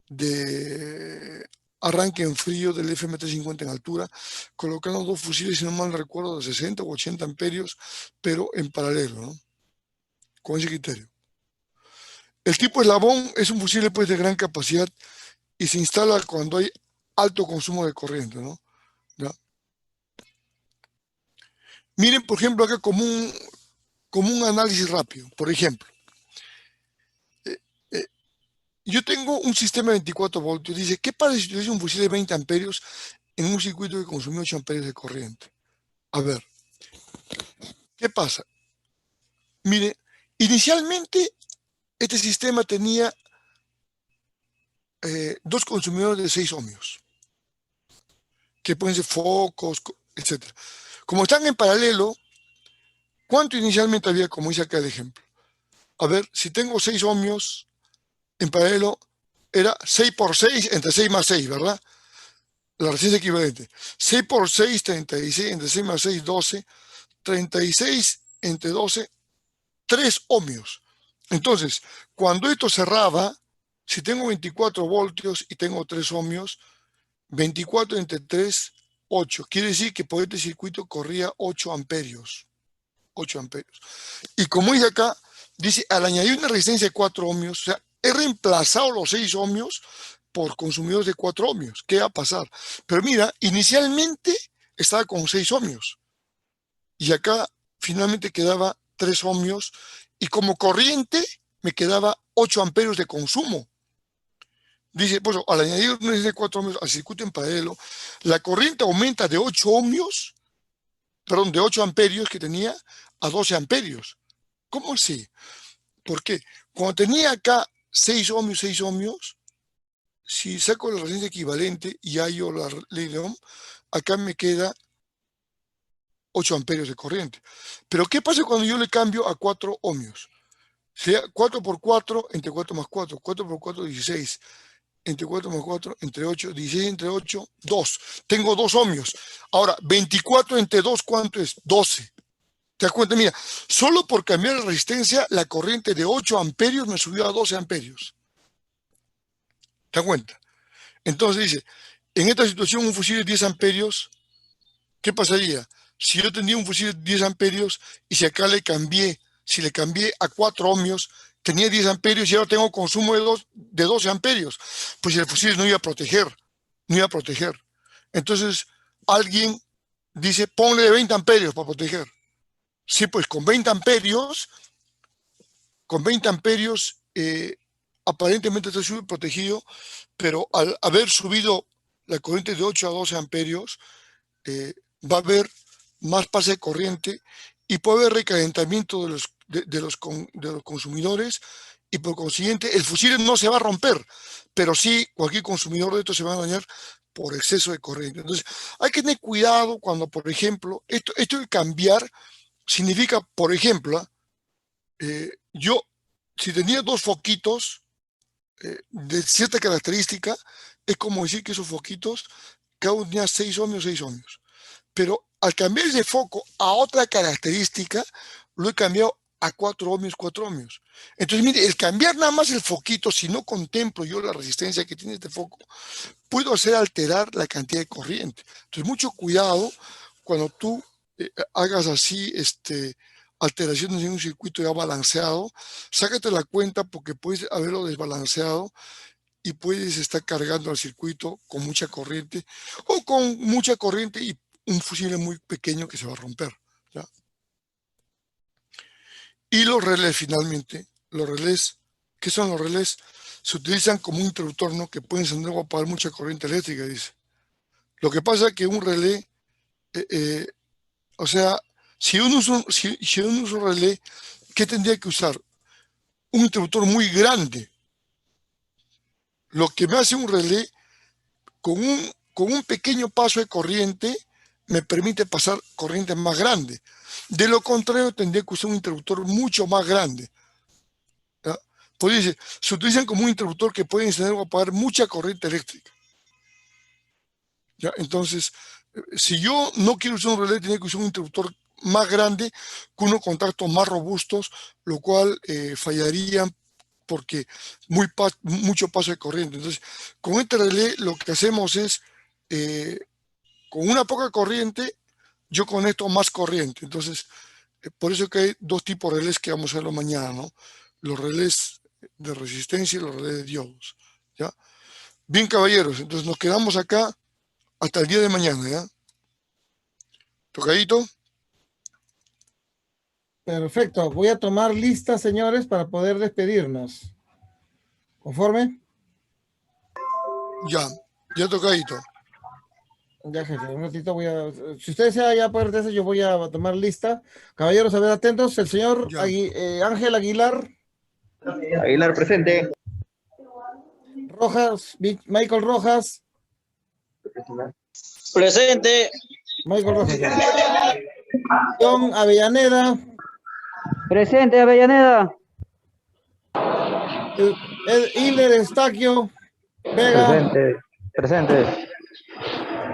de arranque en frío del FM350 en altura, colocando dos fusiles, si no mal recuerdo, de 60 o 80 amperios, pero en paralelo, ¿no? Con ese criterio. El tipo eslabón es un fusible pues, de gran capacidad y se instala cuando hay alto consumo de corriente, ¿no? ¿Ya? Miren, por ejemplo, acá como un análisis rápido. Por ejemplo, yo tengo un sistema de 24 voltios. Dice, ¿qué pasa si tuviese un fusil de 20 amperios en un circuito que consumió 8 amperios de corriente? A ver, ¿qué pasa? Mire, inicialmente este sistema tenía dos consumidores de 6 ohmios, que pueden ser focos, etc. Como están en paralelo, ¿cuánto inicialmente había, como dice acá el ejemplo? A ver, si tengo 6 ohmios en paralelo, era 6 por 6 entre 6 más 6, ¿verdad? La resistencia equivalente. 6 por 6, 36, entre 6 más 6, 12. 36 entre 12, 3 ohmios. Entonces, cuando esto cerraba, si tengo 24 voltios y tengo 3 ohmios, 24 entre 3, 8. Quiere decir que por este circuito corría 8 amperios. 8 amperios. Y como dice acá, dice, al añadir una resistencia de 4 ohmios, o sea, he reemplazado los 6 ohmios por consumidores de 4 ohmios. ¿Qué va a pasar? Pero mira, inicialmente estaba con 6 ohmios. Y acá finalmente quedaba 3 ohmios. Y como corriente me quedaba 8 amperios de consumo. Dice, pues al añadir una resistencia de 4 ohmios al circuito en paralelo, la corriente aumenta de 8 ohmios, perdón, de 8 amperios que tenía a 12 amperios. ¿Cómo así? ¿Por qué? Cuando tenía acá 6 ohmios, si saco la resistencia equivalente y hallo la ley de Ohm, acá me queda 8 amperios de corriente. Pero ¿qué pasa cuando yo le cambio a 4 ohmios? Sea 4 por 4 entre 4 más 4, 4 por 4, 16, entre 4 más 4, entre 8, 16 entre 8, 2. Tengo 2 ohmios. Ahora, 24 entre 2, ¿cuánto es? 12. ¿Te das cuenta? Mira, solo por cambiar la resistencia, la corriente de 8 amperios me subió a 12 amperios. ¿Te das cuenta? Entonces dice, en esta situación un fusible de 10 amperios, ¿qué pasaría? Si yo tenía un fusible de 10 amperios y si acá le cambié, si le cambié a 4 ohmios, tenía 10 amperios y ahora tengo consumo de 12 amperios, pues el fusible no iba a proteger, no iba a proteger. Entonces alguien dice, ponle 20 amperios para proteger. Sí, pues con 20 amperios, aparentemente está súper protegido, pero al haber subido la corriente de 8 a 12 amperios, va a haber más pase de corriente y puede haber recalentamiento de los consumidores y por consiguiente el fusible no se va a romper, pero sí cualquier consumidor de estos se va a dañar por exceso de corriente. Entonces hay que tener cuidado cuando, por ejemplo, esto de cambiar significa, por ejemplo, yo si tenía 2 foquitos de cierta característica, es como decir que esos foquitos cada uno tenía 6 ohmios, 6 ohmios. Pero al cambiar ese foco a otra característica, lo he cambiado a 4 ohmios, 4 ohmios. Entonces, mire, el cambiar nada más el foquito, si no contemplo yo la resistencia que tiene este foco, puedo hacer alterar la cantidad de corriente. Entonces, mucho cuidado cuando tú hagas así alteraciones en un circuito ya balanceado, sácate la cuenta porque puedes haberlo desbalanceado y puedes estar cargando al circuito con mucha corriente o con mucha corriente y un fusible muy pequeño que se va a romper, ¿ya? Y los relés finalmente, los relés, ¿qué son los relés? Se utilizan como un interruptor, ¿no? Que pueden encender o apagar mucha corriente eléctrica, dice. Lo que pasa es que un relé, o sea, si uno usa un relé, ¿qué tendría que usar? Un interruptor muy grande. Lo que me hace un relé con un pequeño paso de corriente me permite pasar corriente más grande. De lo contrario, tendría que usar un interruptor mucho más grande. ¿Ya? Pues dice, se utilizan como un interruptor que puede encender o apagar mucha corriente eléctrica. ¿Ya? Entonces, si yo no quiero usar un relé, tenía que usar un interruptor más grande con unos contactos más robustos, lo cual fallaría porque mucho paso de corriente. Entonces, con este relé lo que hacemos es, con una poca corriente, yo conecto más corriente. Entonces, por eso que hay 2 tipos de relés que vamos a verlo mañana, ¿no? Los relés de resistencia y los relés de diodos, ¿ya? Bien, caballeros, entonces nos quedamos acá hasta el día de mañana, ¿ya? ¿Tocadito? Perfecto. Voy a tomar lista, señores, para poder despedirnos. ¿Conforme? Ya tocadito. Ya, jefe, un ratito voy a... Si ustedes ya pueden hacer, yo voy a tomar lista. Caballeros, a ver, atentos. El señor Ya. Ángel Aguilar. Aguilar presente. Rojas, Michael Rojas. Presente. Michael Rojas. John Avellaneda. Presente, Avellaneda. Hilder Estaquio Vega. Presente.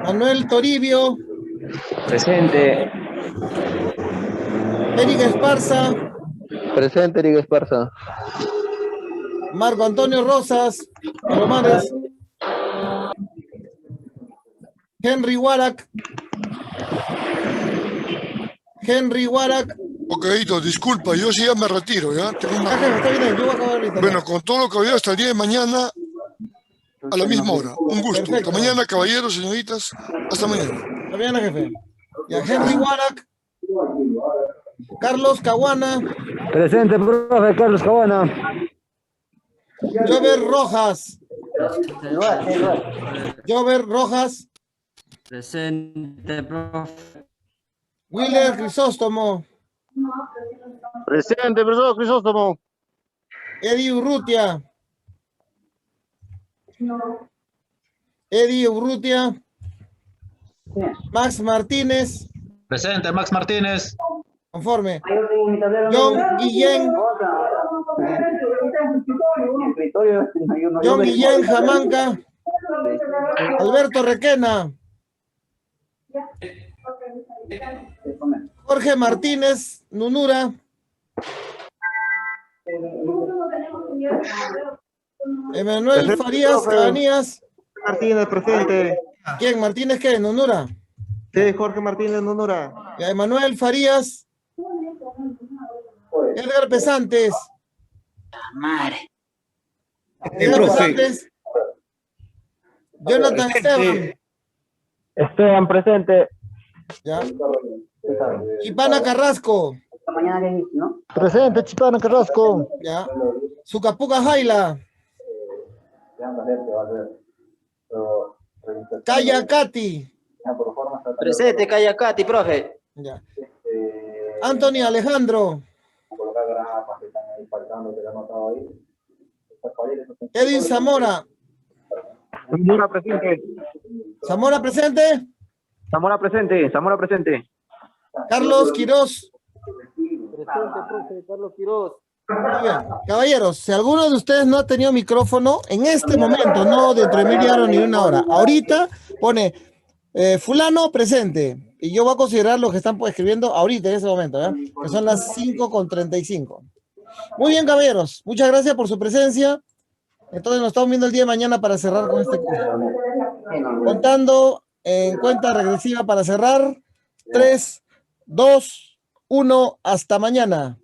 Manuel Toribio. Presente. Eric Esparza. Presente, Eric Esparza. Marco Antonio Rosas Palomares. Henry Warak. Ok, Hito, disculpa, yo sí ya me retiro, ¿ya? Tengo una- Ya, jefe, está bien, yo voy a acabar ahorita. Bueno, con todo lo que había hasta el día de mañana, a la misma hora. Un gusto. Perfecto. Hasta mañana, caballeros, señoritas. Hasta mañana. Está bien, jefe. Ya, Henry Warac. Carlos Caguana. Presente, profe, Carlos Cabana. Jover Rojas. Jover Rojas. Presente, profe. Willer Crisóstomo. Presente, profesor Crisóstomo. Eddie Urrutia. Eddie Urrutia. Max Martínez. Presente, Max Martínez. Conforme. John Guillén. John Guillén Jamanca. Alberto Requena. Jorge Martínez Nunura. Emanuel Farías Cabanías. Martínez, presente. ¿Quién? ¿Martínez qué? ¿Nunura? Sí, Jorge Martínez Nunura. Emanuel Farías. Edgar Pesantes. Madre. Edgar Pesantes. Jonathan Esteban. Esteban, presente. ¿Ya? Chipana Carrasco. Presente, Chipana Carrasco. ¿Ya? Sucapuca Jaila. Calla Cati. Presente, Cayacati, profe. Ya. Anthony Alejandro. Edwin Zamora. Zamora presente. Zamora presente. Zamora presente. Zamora presente. Carlos Quirós. Presente, profe, Carlos Quiroz. Muy bien. Caballeros, si alguno de ustedes no ha tenido micrófono, en este momento, no dentro de media hora ni una hora, ahorita pone fulano presente. Y yo voy a considerar los que están escribiendo ahorita, en ese momento, ¿ya? Que son las 5:35. Muy bien, caballeros. Muchas gracias por su presencia. Entonces nos estamos viendo el día de mañana para cerrar con este curso. Contando en cuenta regresiva para cerrar. 3, 2, 1. Hasta mañana.